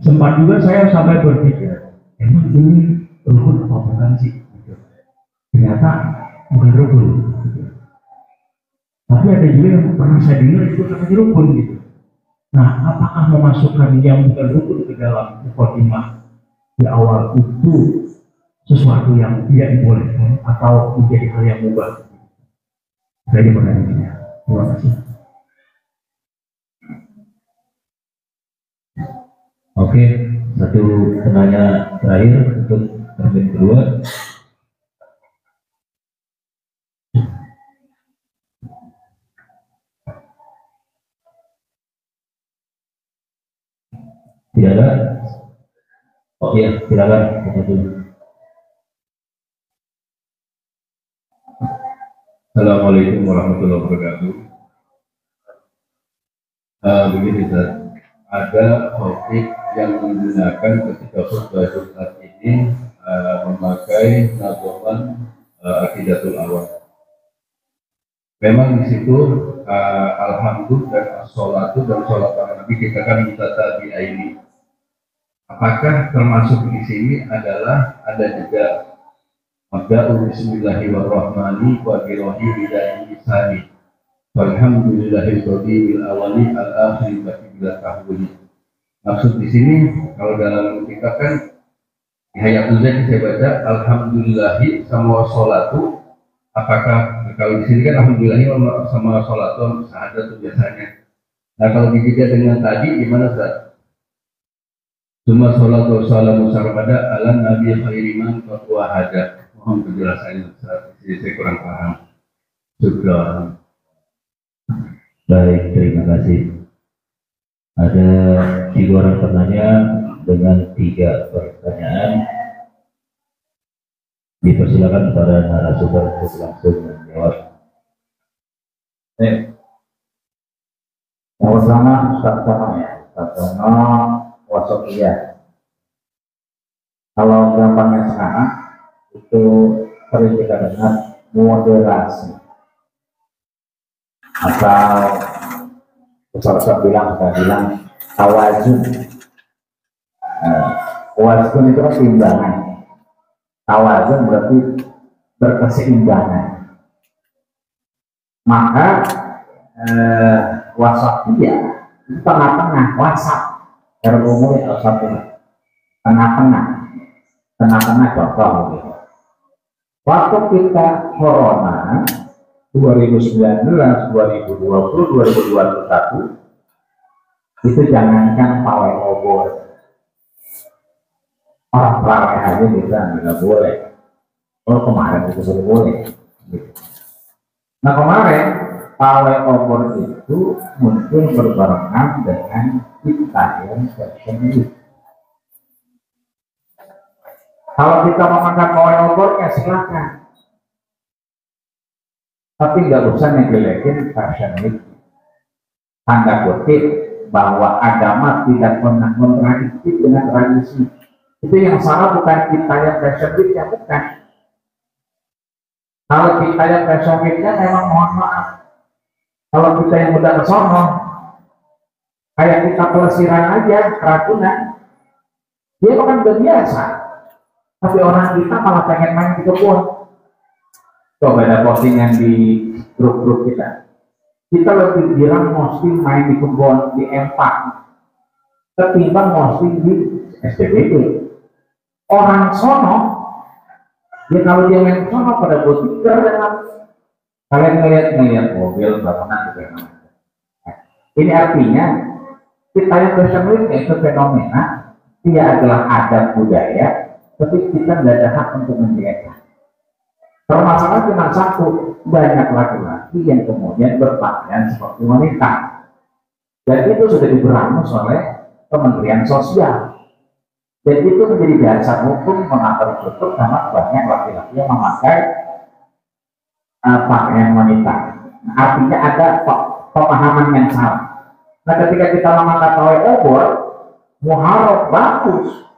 sempat juga saya sampai berpikir, emang ini rukun apa bukan sih? Ternyata bukan rukun. Tapi ada juga yang pernah saya dengar itu namanya rukun gitu. Nah, apakah memasukkan yang bukan rukun ke dalam mukadimah di awal itu sesuatu yang tidak dibolehkan atau menjadi hal yang mubah? Saya pertanyaannya. Terima kasih. Oke, satu penanya terakhir untuk termin kedua. Tidak ada? Oh iya, silakan. Assalamualaikum warahmatullahi wabarakatuh. Begini, Ustaz. Ada topik yang menggunakan ketika khutbah Jumat ini memakai nazaman akidatul awal. Memang di situ alhamdulillah dan as-sholatu dan sholat para nabi kita kan minta tabi'aini. Apakah termasuk di sini adalah ada juga mabda'u bismillahirrahmanirrahim wa birohi bida'i isani walhamdulillahi qadimil awali al-akhiri bila tahwini. Maksud di sini kalau dalam kita kan di hayatul zaki saya baca alhamdulillahi sama sholatu. Apakah kalau di sini kan alhamdulillahi sama sholatu syahadat biasanya. Nah kalau dijeda dengan tadi gimana Ustaz? Cuma sholatu wassalamu sarmada ala nabi khairiman wa wahada. Mohon penjelasannya Ustaz. Saya kurang paham. Syukran. Baik, terima kasih. Ada 3 orang penanya dengan 3 pertanyaan. Dipersilakan kepada narasumber untuk langsung menjawab. Yang pertama Ustaz wasatiyah. Kalau gampangnya sekarang itu sering kita dengar moderasi atau Ustaz bilang tawazun. Tawazun itu kan keseimbangan. Tawazun berarti berkeseimbangan. Maka wasatiyah itu tengah-tengah, wasat. Umumnya tengah-tengah contoh gitu. Waktu kita corona 2019, 2020, 2021 itu jangankan pawai obor, orang pawai aja bisa nggak boleh. Oh kemarin itu sudah boleh. Nah kemarin pawai obor itu muncul berbarengan dengan kita yang tersendiri. Kalau kita memakan pawai obor ya silakan, tapi nggak usah ngejelekin fashion week. Tanda kutip bahwa agama tidak pernah kontradiktif dengan tradisi. Itu yang salah bukan kita yang fashion week-nya, bukan. Kalau kita yang fashion week-nya memang mohon maaf. Kalau kita yang udah kesono, kayak kita pelesiran aja, keracunan, dia kan udah biasa. Tapi orang kita malah pengen main di kebun. Coba ada postingan di grup-grup kita. Kita lebih bilang mesti main di kebun, di empang, ketimbang mesti di SPBD. Orang sono, dia kalau dia main sono pada botiker dengan kalian ngeliat mobil bangunan juga. Ini artinya kita yang fashion week itu fenomena, dia adalah adat budaya, tapi kita nggak ada hak untuk menjaga. Permasalahan cuma satu, banyak laki-laki yang kemudian berpakaian seperti wanita, dan itu sudah diberangus oleh Kementerian Sosial. Dan itu menjadi dasar hukum mengatur tutup karena banyak laki-laki yang memakai pakaian wanita. Nah, artinya ada pemahaman yang salah. Nah, ketika kita memakai pawai obor, muharram bagus,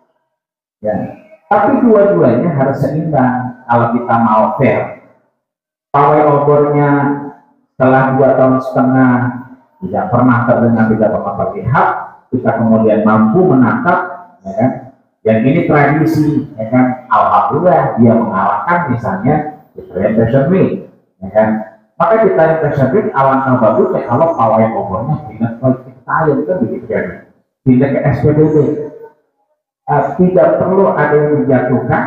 ya. Tapi dua-duanya harus seimbang. Kalau kita mau fair, pawai obornya setelah 2,5 tahun tidak pernah terdengar, tidak pernah terlihat, kita kemudian mampu menangkap, ya kan? Yang ini tradisi, ya kan? Alhamdulillah dia mengalahkan misalnya Italian Fashion Week, ya kan? Maka di Italian Fashion Week alangkah bagusnya kalau pawai obornya tidak Italian, kan begitu kan? Tidak ke SPBD. Tidak perlu ada yang dijatuhkan,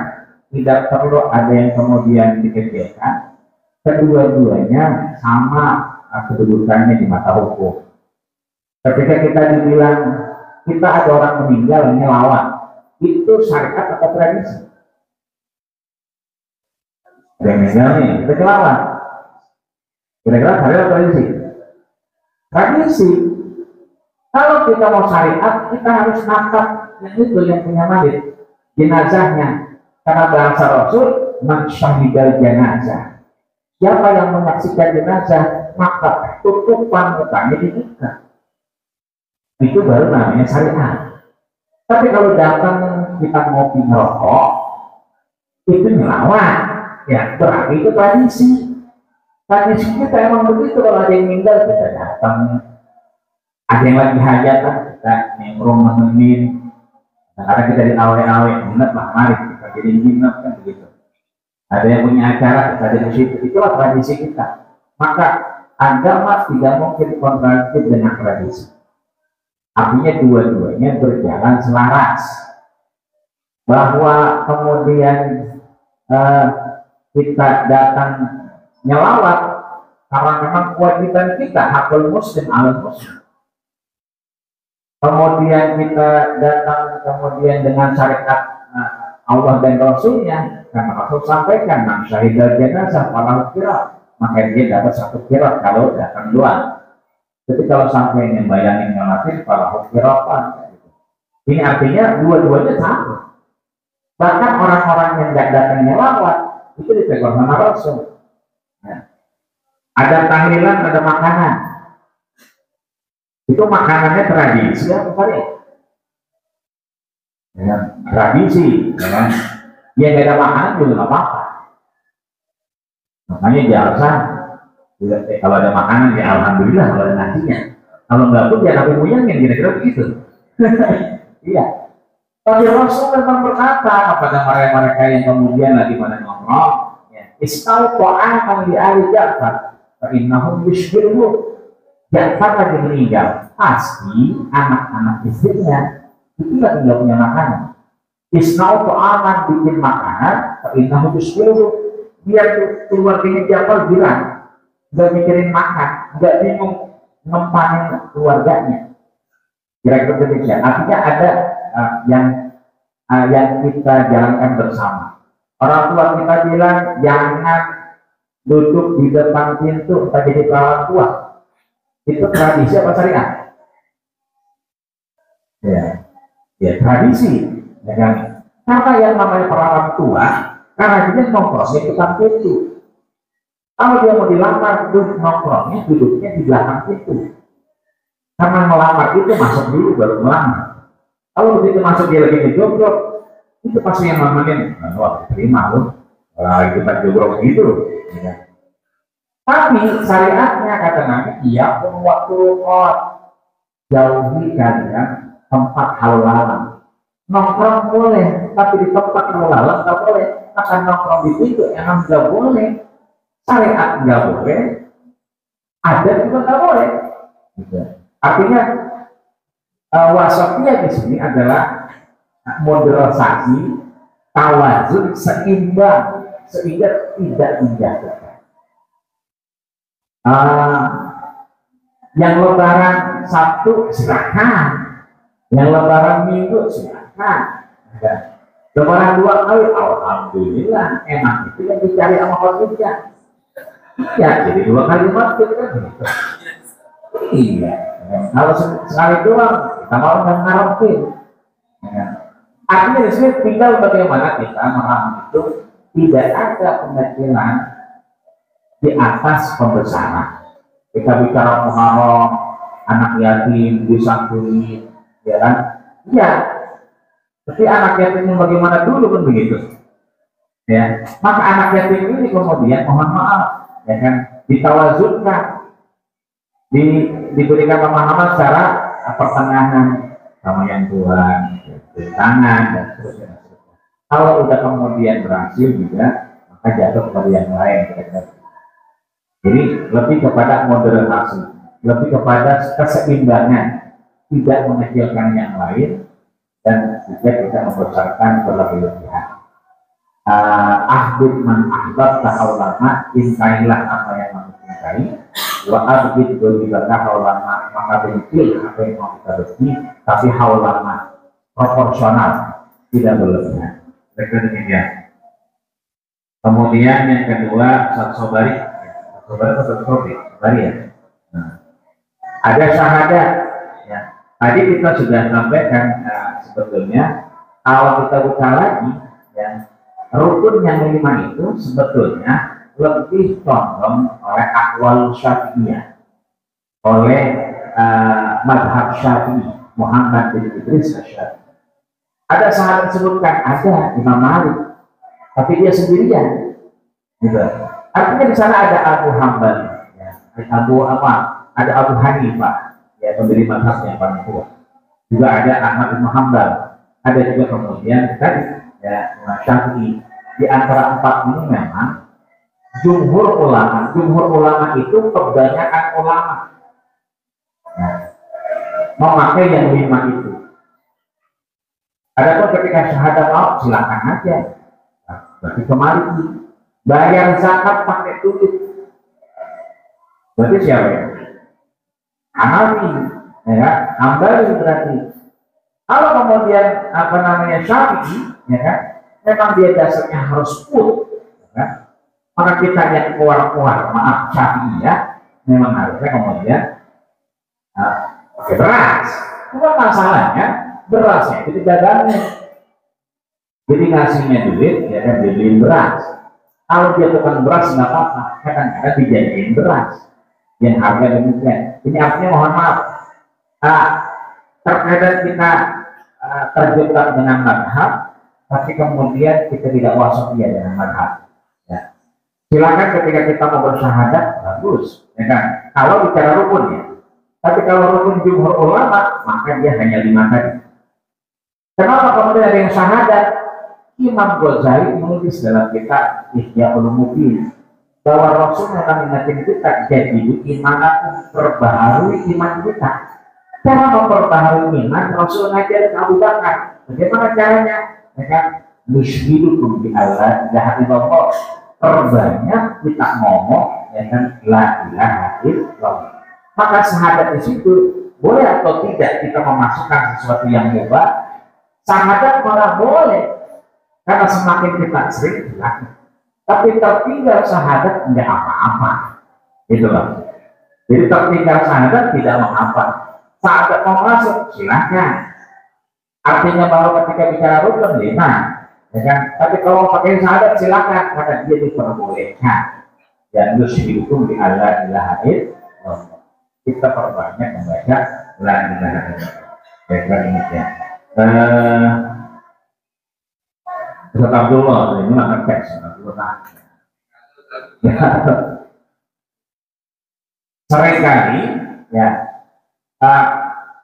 tidak perlu ada yang kemudian dikecilkan. Kedua-duanya sama kedudukannya di mata hukum. Ketika kita dibilang kita ada orang meninggal nyelawat, itu syariat atau tradisi? Ada yang meninggal nih, kita nyelawat. Kira-kira syariat atau tradisi? Tradisi. Kalau kita mau syariat, kita harus nangkap yang itu yang punya mayit, jenazahnya. Karena bahasa Rasul, man syahidal jenazah. Siapa yang menyaksikan jenazah, maka tutupan mukanya dibuka. Itu baru namanya syariat. Tapi kalau datang kita ngopi ngerokok, itu nyelawat, ya berarti itu tradisi. Tradisi kita emang begitu, kalau ada yang meninggal kita datang, ada yang lagi hajatan kita nimbrung menemin. Nah, karena kita di awe-awe, ingat lah, mari kita jadi nginep kan begitu. Ada yang punya acara, kita ada di situ, itulah tradisi kita. Maka agama tidak mungkin kontradiktif dengan tradisi. Artinya dua-duanya berjalan selaras. Bahwa kemudian kita datang nyelawat karena memang kewajiban kita, hakul muslim alal muslim. Kemudian kita datang kemudian dengan syariat Allah dan Rasulnya, karena Rasul sampaikan man syahidal jenazah falahu qirat, maka dia dapat 1 qirat kalau datang doang. Jadi kalau sampai membayangin ngelatin falahu qiratan. Ini artinya dua-duanya sama. Bahkan orang-orang yang tidak datang nyelawat itu dipegang sama Rasul. Nah, ada tahlilan, ada makanan. Itu makanannya tradisi ya, bukan ya? Tradisi, ya kan? Ya nggak ada makanan juga nggak apa-apa. Makanya jasa, kalau ada makanan ya alhamdulillah, kalau ada nasinya. Kalau nggak pun jangan aku yang kira-kira begitu. Iya. Tapi Rasul memang berkata kepada mereka yang kemudian lagi pada ngomong, istau ta'aman li ahli Ja'far, fa innahum yushbiruhu. Ja'far lagi meninggal, pasti anak-anak istrinya itu lagi nggak punya makanan. Isnau aman bikin makanan, tapi nahu disuruh biar keluarganya Ja'far bilang nggak mikirin makan, nggak bingung nempanin keluarganya. Kira-kira demikian. Artinya ada yang kita jalankan bersama. Orang tua kita bilang jangan duduk di depan pintu, tak jadi perawan tua. Itu tradisi apa syariat? Ya tradisi, ya kan? Karena yang namanya perawan tua, karena dia nongkrongnya di depan pintu. Kalau dia mau dilamar, nongkrongnya duduknya di belakang pintu. Karena melamar itu masuk dulu baru melamar. Kalau begitu masuk dia lagi ngejogrok, itu pasti yang namanya wah terima loh, kita jogrok gitu, ya. Tapi syariatnya kata Nabi, iya pun waktu kot jauhi kalian tempat halal. Nongkrong boleh, tapi di tempat halal nggak boleh. Akan nongkrong di situ emang nggak boleh. Syariat nggak boleh, adat juga nggak boleh. Gitu. Artinya wasatiyah di sini adalah moderasi, tawazun, seimbang, sehingga tidak menjatuhkan. Yang lebaran Sabtu silakan, yang lebaran Minggu silakan. Lebaran 2 kali, alhamdulillah, emang itu yang dicari sama khotibnya. Iya, jadi 2 kali masjid kan gitu. Iya, kalau sekali doang, kita mau ngarepin. Artinya di sini tinggal bagaimana kita memahami itu tidak ada pengecilan di atas pembesaran. Kita bicara Muharram, anak yatim disantuni, ya kan? Iya. Tapi anak yatimnya bagaimana dulu kan begitu. Ya, maka anak yatim ini kemudian mohon maaf, ya kan, ditawazunkan, diberikan pemahaman secara pertengahan sama yang Tuhan, tangan dan seterusnya. Kalau udah kemudian berhasil juga, maka jatuh kepada yang lain. Jadi lebih kepada moderasi, lebih kepada keseimbangan, tidak mengecilkan yang lain dan juga tidak membesarkan berlebih-lebihan. Ahbib man ahbab tahaulama, cintailah apa yang kamu cintai, wa abid dolibaka haulama, maka bencil apa yang mau kita benci, tapi haulama proporsional, tidak berlebihan. Mereka demikian. Kemudian yang kedua, sobari ya. Nah, ada syahadat. Ya. Tadi kita sudah sampaikan sebetulnya kalau kita buka lagi, ya, rukun yang 5 itu sebetulnya lebih condong oleh akwal Syafi'iyah, oleh madhab Syafi'i, Muhammad bin Idris Syafi'i. Ada sahabat disebutkan, ada Imam Malik, tapi dia sendirian. Gitu. Artinya di sana ada Abu Hambal, ya, ada Abu Hanifah, ya, pendiri madhab yang paling tua. Juga ada Ahmad bin Hanbal, ada juga kemudian tadi, ya, Syafi'i. Di antara 4 ini memang jumhur ulama itu kebanyakan ulama, nah, memakai yang 5 itu. Adapun ketika syahadat maut silakan aja, nah, berarti kembali bayar zakat pakai duit. Berarti siapa ya? Hanafi, ya, Hambali berarti. Kalau kemudian Syafi'i, ya kan, memang dia dasarnya harus put, ya kan? Maka kita yang keluar, maaf Syafi'i ya, memang harusnya kemudian pakai beras. Bukan masalahnya berasnya itu dagangnya. Jadi ngasihnya duit, ya kan, dibeliin beras. Kalau dia tukang beras nggak apa-apa, kadang-kadang dijadiin beras yang harga demikian. Ini artinya mohon maaf, terkadang kita terjebak dengan madhab, tapi kemudian kita tidak wasatiyah dengan madhab. Ya. Silakan ketika kita mau bersyahadat, bagus, ya kan? Kalau bicara rukun ya. Tapi kalau rukun jumhur ulama, maka dia hanya 5 tadi. Kenapa kemudian ada yang syahadat? Imam Ghazali menulis dalam kitab Ihya Ulumuddin bahwa Rasul akan mengingatkan kita jadi iman, perbaharui iman kita. Cara memperbaharui iman, Rasul ngajar Abu Bakar. Bagaimana caranya? Mereka musyhidukum bi Allah ilaha illallah. Perbanyak kita ngomong dengan la ilaha illallah. Maka syahadat di situ boleh atau tidak kita memasukkan sesuatu yang mubah? Syahadat malah boleh. Karena semakin kita sering bilang, tapi tertinggal syahadat tidak apa-apa, gitu loh. Jadi tertinggal syahadat tidak mengapa. Syahadat mau masuk silakan. Artinya bahwa ketika bicara rukun 5, ya kan? Tapi kalau pakai syahadat silakan, karena dia diperbolehkan. Dan yusyrikum bi alla ilaha illallah. Kita perbanyak membaca la ilaha illallah. Baiklah demikian. Ustaz Abdullah, ini makan teks, Abdullah. Ya. Seringkali ya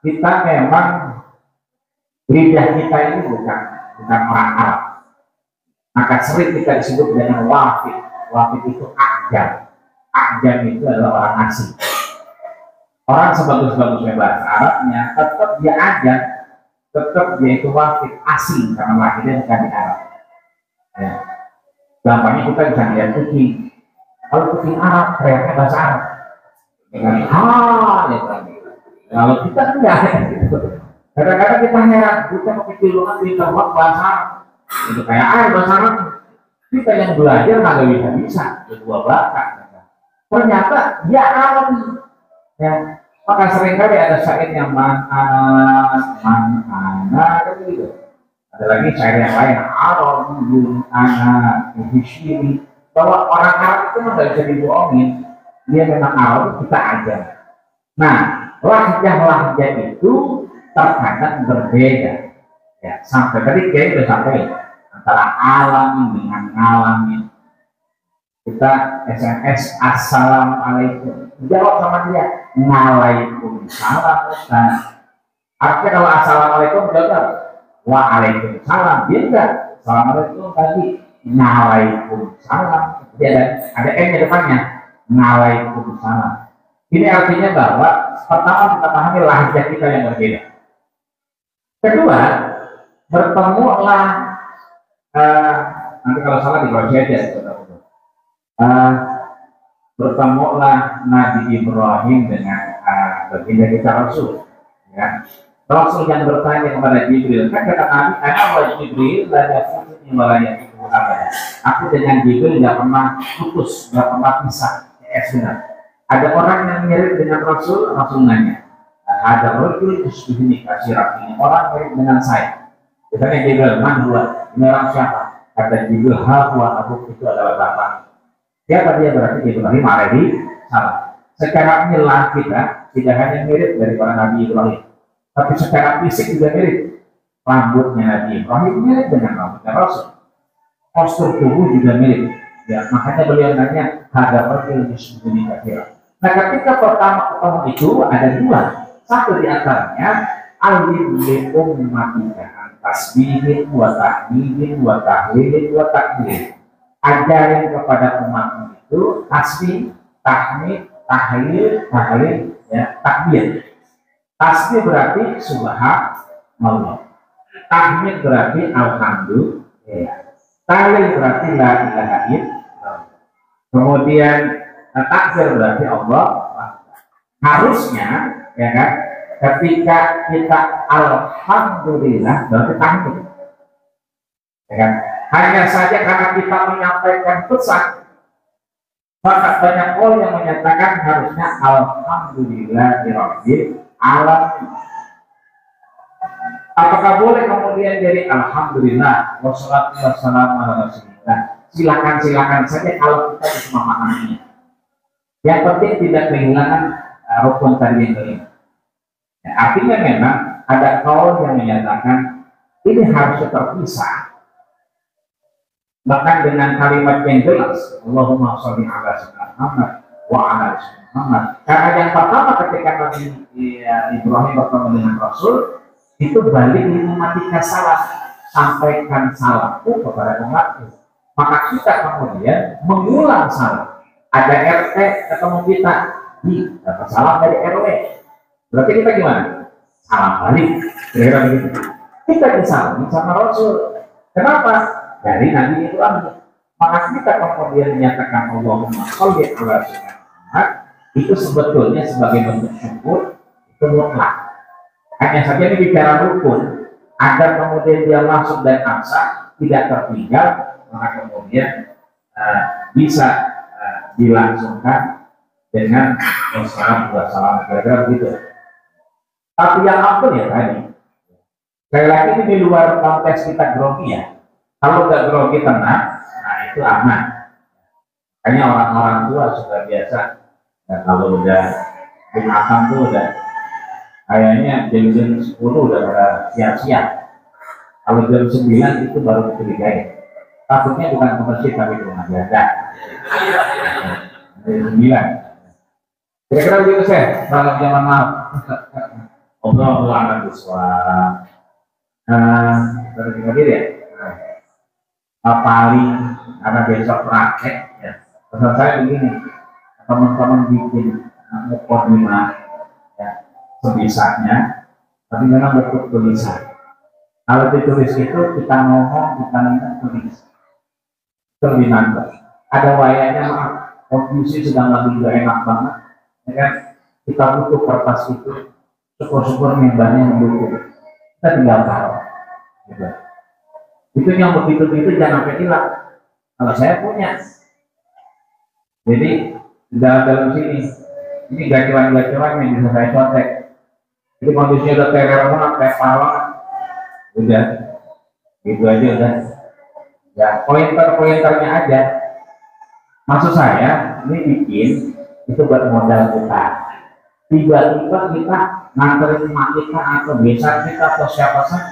kita memang lidah kita ini bukan orang Arab, maka sering kita disebut dengan wafid. Wafid itu ajam. Ajam itu adalah orang asing. Orang sebagus-bagusnya bahasa Arabnya, tetap dia ajam, tetap dia itu wafid, asing karena lahirnya bukan di Arab. Ya. Gampangnya kita bisa lihat kucing. Kalau kucing Arab teriaknya bahasa Arab dengan ya kan. Kalau kita enggak gitu. Kadang-kadang kita heran, kita kepikiran kita buat bahasa Arab. Itu kayak bahasa Arab. Kita yang belajar nggak bisa kedua belakang. Ternyata dia alami. Ya, maka seringkali ada syair yang mana gitu. Ada lagi syair yang lain, Arabun anak hishiri, bahwa orang Arab itu nggak bisa dibohongin. Dia memang Arab, kita aja. Nah, lahjah itu terkadang berbeda. Ya, sampai tadi kayak udah sampai antara alami dengan alami. Kita SMS assalamualaikum, jawab sama dia waalaikumsalam. Artinya kalau assalamualaikum jawab waalaikumsalam, dia enggak assalamualaikum tadi waalaikumsalam, dia ada M di depannya waalaikumsalam. Ini artinya bahwa pertama kita pahami lahjah kita yang berbeda. Kedua, bertemulah nanti kalau salah dikoreksi aja. Bertemulah Nabi Ibrahim dengan baginda kita Rasul. Ya. Rasul yang bertanya kepada Jibril, kan kata Nabi, "Ana wa Jibril la yafutuni wa la yafitu abada." Aku dengan Jibril tidak pernah putus, tidak pernah pisah. Benar. Ada orang yang mirip dengan Rasul, Rasul nanya. Ada orang ini kasih ini orang mirip dengan saya. Misalnya Jibril, "Man huwa?" Ini orang siapa? Kata Jibril, "Huwa Abu," itu adalah bapak. Siapa dia? Berarti Ibrahim alaihi salam. Secara milah kita tidak hanya mirip dari para Nabi Ibrahim, tapi secara fisik juga mirip. Rambutnya Nabi Ibrahim mirip dengan rambutnya Rasul. Postur tubuh juga mirip. Ya, makanya beliau nanya, "Ada perkil disebutnya kafir." Nah, ketika pertama ketemu itu ada dua. Satu di antaranya alim li ummatika tasbihin wa tahmidin wa tahlilin wa takbir. Ajarin kepada umat itu tasbih, tahmid, tahlil, ya, takbir. Tasbih berarti subhanallah. Tahmid berarti alhamdulillah. Tahlil berarti la ilaha illallah. Kemudian takbir berarti Allah. Harusnya, ya kan, ketika kita alhamdulillah berarti tahmid. Ya kan? Hanya saja karena kita menyampaikan pesan, maka banyak orang yang menyatakan harusnya alhamdulillahirabbil alamin. Apakah boleh kemudian jadi alhamdulillah wassalatu wassalamu ala rasulillah? Silakan saja kalau kita bisa memahaminya. Yang penting tidak kehilangan rukun tadi yang lain. Ya, artinya memang ada kaul yang menyatakan ini harus terpisah. Bahkan dengan kalimat yang jelas, Allahumma sholli ala sayyidina Muhammad wa ala sayyidina Muhammad. Karena yang pertama ketika Nabi Ibrahim bertemu dengan Rasul, itu balik umatika salam, sampaikan salamku kepada umatku. Maka kita kemudian mengulang salam. Ada RT ketemu kita, dapat salam dari RW. Berarti kita gimana? Salam balik. Kira-kira begitu. Kita disalami sama Rasul. Kenapa? Dari Nabi Ibrahim. Maka kita kemudian menyatakan Allahumma sholli ala sayyidina Muhammad, itu sebetulnya sebagai bentuk syukur itu mutlak. Hanya saja ini bicara rukun agar kemudian dia masuk dan absah tidak tertinggal, maka kemudian bisa dilangsungkan dengan wassalam kira-kira begitu. Tapi yang apa ya tadi? Sekali lagi ini di luar konteks kita grogi ya. Kalau nggak grogi tenang, nah itu aman. Makanya orang-orang tua sudah biasa, ya, kalau udah Jumatan tuh udah kayaknya jam 10 udah pada siap-siap. Kalau jam 9 itu baru dicurigai. takutnya bukan ke masjid tapi ke rumah ibadah. Dari 9. Kira-kira begitu saya, salam zaman maaf. Obrolan bersuara. Terus gimana ya? Paling karena besok praktek ya. Pesan saya begini, teman-teman bikin mukadimah ya sebisanya, tapi memang betul tulisan. Kalau ditulis itu kita ngomong, kita minta tulis. Lebih nambah. Ada wayanya maaf, kondisi sedang lagi gak enak banget, ya kan? Kita butuh kertas itu, syukur-syukur membernya mendukung. Kita tinggal taruh. Gitu. Itu yang begitu-begitu jangan sampai hilang. Kalau saya punya. Jadi dalam sini, ini gacuan-gacuan yang bisa saya contek. Jadi kondisinya udah teror banget, kayak pawang. Udah, gitu aja udah. Ya pointer-pointernya aja. Maksud saya ini bikin itu buat modal kita. Tiba-tiba kita nganterin emak kita atau besan kita atau siapa saja,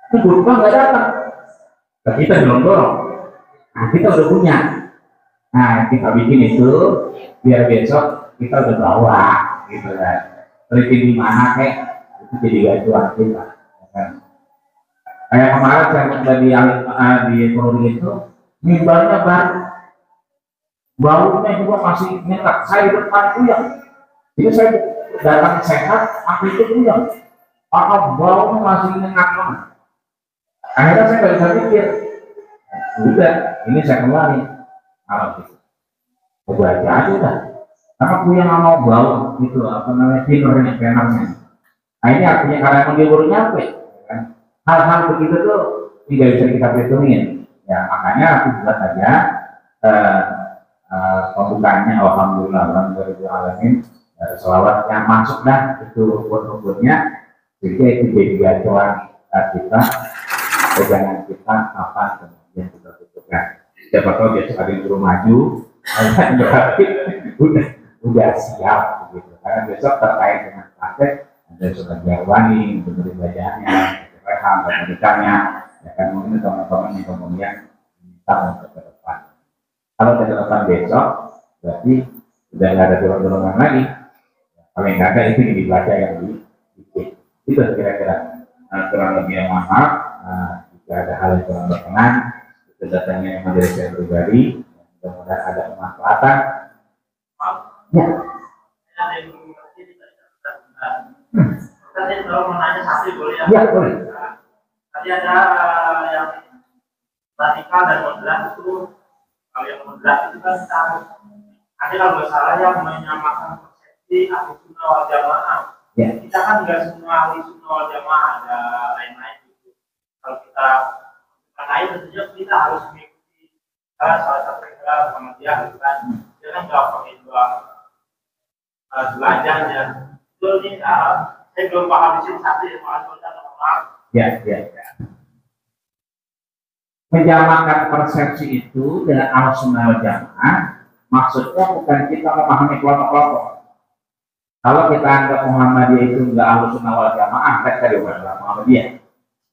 itu berubah nggak datang. Tapi kita dorong-dorong. Nah kita udah punya. Nah kita bikin itu biar besok kita udah bawa, gitu kan. Terus di mana kayak itu jadi gacuan kita. Kan? Kayak kemarin saya udah di Polri itu mimbarnya baru, baunya juga masih nyengat. Saya depan puyeng, jadi saya datang sehat, apa itu puyeng, apa baunya masih nyengat banget. Akhirnya saya nggak bisa pikir, udah ini saya keluarin kalau gitu, coba aja udah, karena puyeng nggak mau bau itu apa namanya tinernya, penarnya. Nah ini artinya karena emang dia baru nyampe. Hal-hal begitu tuh tidak bisa kita perhitungin ya, makanya aku buat aja pembukaannya alhamdulillah alamin selawat yang masuk dah itu rukun-rukunnya, jadi itu jadi gacuan kita, pegangan kita kapan kemudian kita tutupkan. Siapa tahu besok ada yang suruh maju berarti udah siap begitu, karena besok terkait dengan praktek ada surat jarwani benerin bacaannya reham dan pendidikannya, ya kan, mungkin teman-teman yang kemudian minta untuk ke depan. Kalau ke depan besok, berarti sudah nggak ada dorong-dorongan lagi. Paling nggak ada itu yang dibaca yang dibikin. Itu kira-kira kurang lebih yang maaf. Jika ada hal yang kurang berkenan, itu datanya yang dari saya pribadi. Mudah-mudahan ada kemanfaatan. Ya. Tadi kalau mau nanya satu boleh ya? Ya boleh. Tadi ada yang radikal dan moderat itu, kalau yang moderat itu kan tahu. Ada kalau nggak salah yang menyamakan persepsi ahli sunnah wal jamaah. Ya. Kita kan nggak semua ahli sunnah wal jamaah, ada lain-lain gitu. Kalau kita lain tentunya kita harus mengikuti salah satu negara sama dia kan. Dia kan nggak pakai dua belajarnya. Itu ini saya belum paham di sini satu ya, maaf. Ya. Menyamakan persepsi itu dengan al-sunnah wal jamaah, maksudnya bukan kita memahami kelompok-kelompok. Kalau kita anggap Muhammadiyah itu enggak al-sunnah wal jamaah, kita dari Muhammadiyah.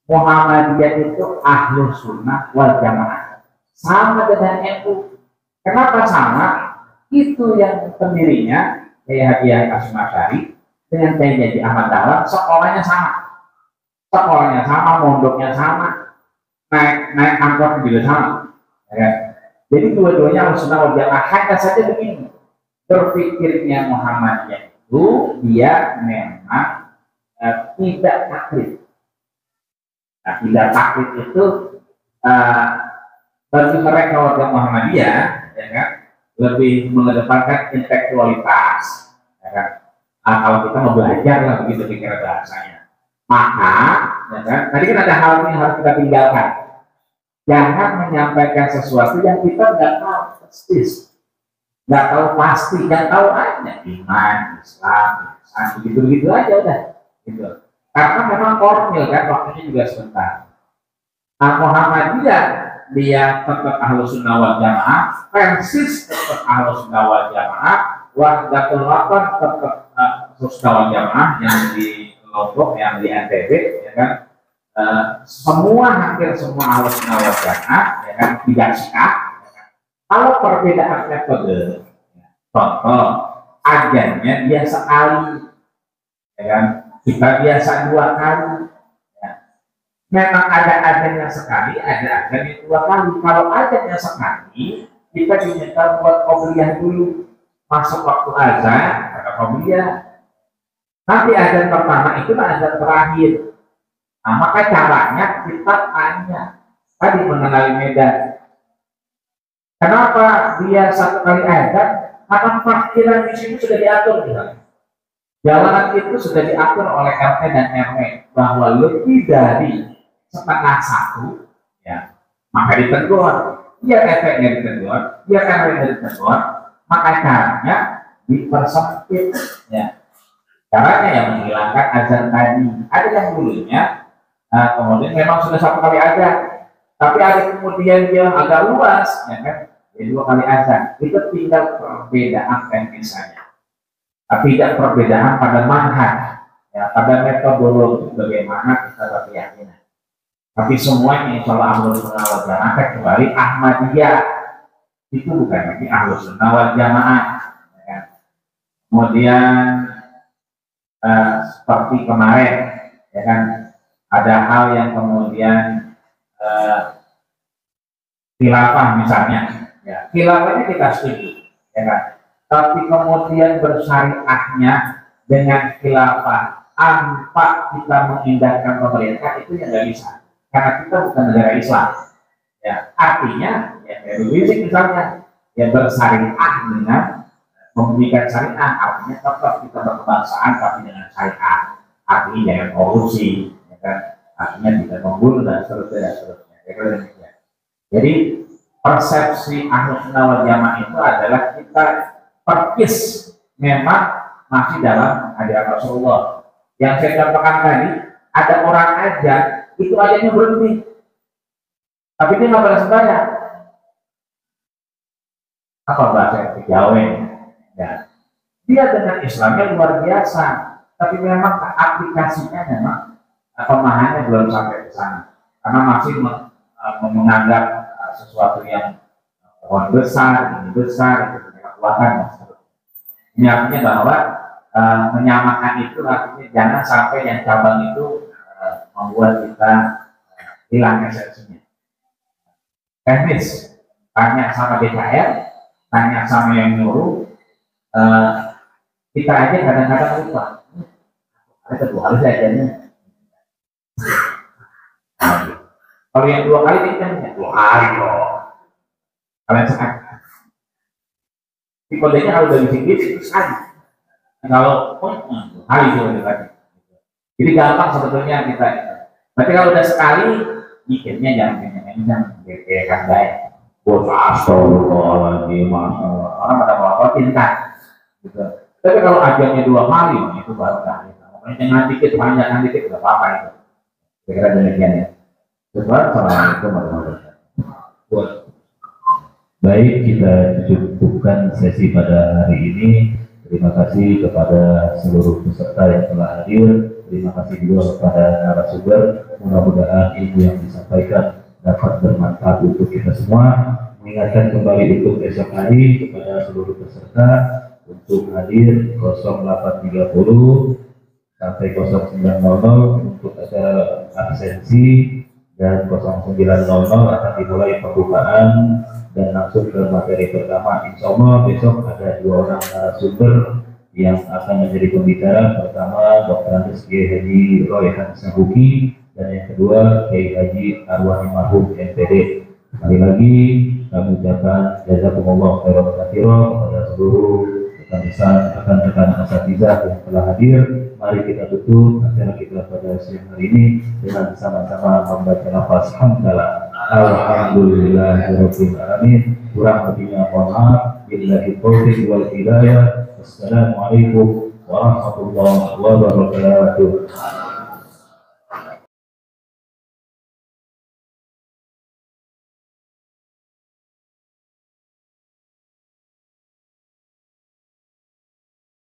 Muhammadiyah itu ahlus sunnah wal jamaah, sama dengan NU. Kenapa sama? Itu yang pendirinya kayak Haji Hasyim Asy'ari dengan Kiai Ahmad Dahlan, sekolahnya sama, mondoknya sama, naik angkot juga sama, ya. Jadi dua-duanya harus sunnah wal jamaah. Hanya saja begini, berpikirnya Muhammadiyah itu dia memang tidak taklid. Nah, tidak taklid itu bagi mereka warga Muhammadiyah, ya kan, lebih mengedepankan intelektualitas, ya kan. Kalau kita mau belajar lah begitu kira bahasanya, maka ya kan, tadi kan ada hal yang harus kita tinggalkan. Jangan menyampaikan sesuatu yang kita nggak tahu persis, nggak tahu pasti, nggak tahu aja iman, Islam, begitu aja udah, gitu. Karena memang formil kan, waktunya juga sebentar. Nah, Muhammadiyah dia tetap ahlus sunnah wal jamaah, persis tetap ahlus sunnah wal jamaah, Wahdatul Wathon tetap sunnah wal jamaah yang di Lombok, yang di NTB, ya kan. hampir semua Ahlus Sunnah wal Jamaah ya kan tidak syiah. Kalau perbedaan metode, contoh ajannya dia sekali, ya kan? Kita biasa 2 kali. Ya. Memang ada ajannya sekali, ada ajannya 2 kali. Kalau ajannya sekali, kita diminta buat qobliyah dulu. Masuk waktu azan, ada qobliyah. Nanti azan pertama itu azan terakhir. Nah, maka caranya kita tanya. Tadi mengenali medan. Kenapa dia 1 kali azan? Karena parkiran di sini sudah diatur, misalnya. Jalanan itu sudah diatur oleh RT dan RW bahwa lebih dari 1/2, ya, maka ditegur. Biar RT-nya ditegur, biar RW-nya ditegur, maka caranya dipersempit, ya. Caranya yang menghilangkan azan tadi. Ada yang dulunya, kemudian memang sudah 1 kali azan, tapi ada kemudian dia agak luas, ya kan? 2 kali azan. Itu tinggal perbedaan teknisnya. Tapi tidak perbedaan pada manhaj, ya, pada metodologi bagaimana kita berkeyakinan. Tapi semuanya insya Allah Ahlus Sunnah wal Jamaah kecuali Ahmadiyah itu bukan lagi Ahlus Sunnah wal Jamaah. Ya. Kemudian seperti kemarin, ya kan, ada hal yang kemudian khilafah misalnya, ya, khilafahnya kita setuju, ya kan. Tapi kemudian bersyariahnya dengan khilafah tanpa kita mengindahkan pemerintah itu yang nggak bisa, karena kita bukan negara Islam. Ya, artinya ya Rizik misalnya ya bersyariah dengan memberikan syariah, artinya tetap kita berkebangsaan tapi dengan syariah, artinya jangan korupsi, ya kan? Artinya tidak membunuh dan seterusnya. Ya. Jadi persepsi Ahlus Sunnah wal Jamaah itu adalah kita perkis memang masih dalam ajaran Rasulullah. Yang saya contohkan tadi, ada orang aja itu ajannya berhenti, tapi dia nggak boleh sembahyang. Apa bahasa Jawa? Ya, dia dengan Islamnya luar biasa, tapi memang aplikasinya memang pemahamannya belum sampai ke sana, karena masih menganggap sesuatu yang pohon besar, ini besar, itu punya kekuatan. Ini artinya bahwa menyamakan itu artinya jangan sampai yang cabang itu membuat kita hilang esensinya. Teknis, tanya sama DKR, tanya sama yang nyuruh, kita aja kadang-kadang lupa. Ada 2 kali aja. Kalau yang 2 kali kita 2 kali kok. Kalian sekarang. Di kodenya kalau udah bisik-bisik itu sekali. Kalau kali itu lagi. Jadi gampang sebetulnya kita. Tapi kalau udah sekali, mikirnya jangan kayak baik. Bos astagfirullahaladzim, orang pada melapor pintar. Gitu. Tapi kalau ajarnya 2 kali, itu baru kali. Jangan dikit, panjang dikit, nggak apa-apa itu. Kira-kira demikian ya. Assalamualaikum warahmatullahi wabarakatuh. Baik, kita cukupkan sesi pada hari ini. Terima kasih kepada seluruh peserta yang telah hadir. Terima kasih juga kepada narasumber. Mudah-mudahan ilmu yang disampaikan dapat bermanfaat untuk kita semua. Mengingatkan kembali untuk esok hari kepada seluruh peserta untuk hadir 08.30 sampai 09.00 untuk acara absensi, dan 09.00 akan dimulai pembukaan dan langsung ke materi pertama. Insya Allah besok ada 2 orang narasumber yang akan menjadi pembicara. Pertama Dr. Andes Kiai Haji Royhan Sabuki, dan yang kedua Kiai Haji Arwani Marhum MPD. Sekali lagi kami ucapkan jazakumullah khairan katsiran kepada seluruh rekan-rekan asatizah yang telah hadir. Mari kita tutup acara kita pada siang hari ini dengan sama-sama membaca lafaz hamdalah. Alhamdulillahirabbil alamin. Kurang lebihnya mohon maaf. Billahi taufiq wal hidayah. Wassalamualaikum warahmatullahi wabarakatuh.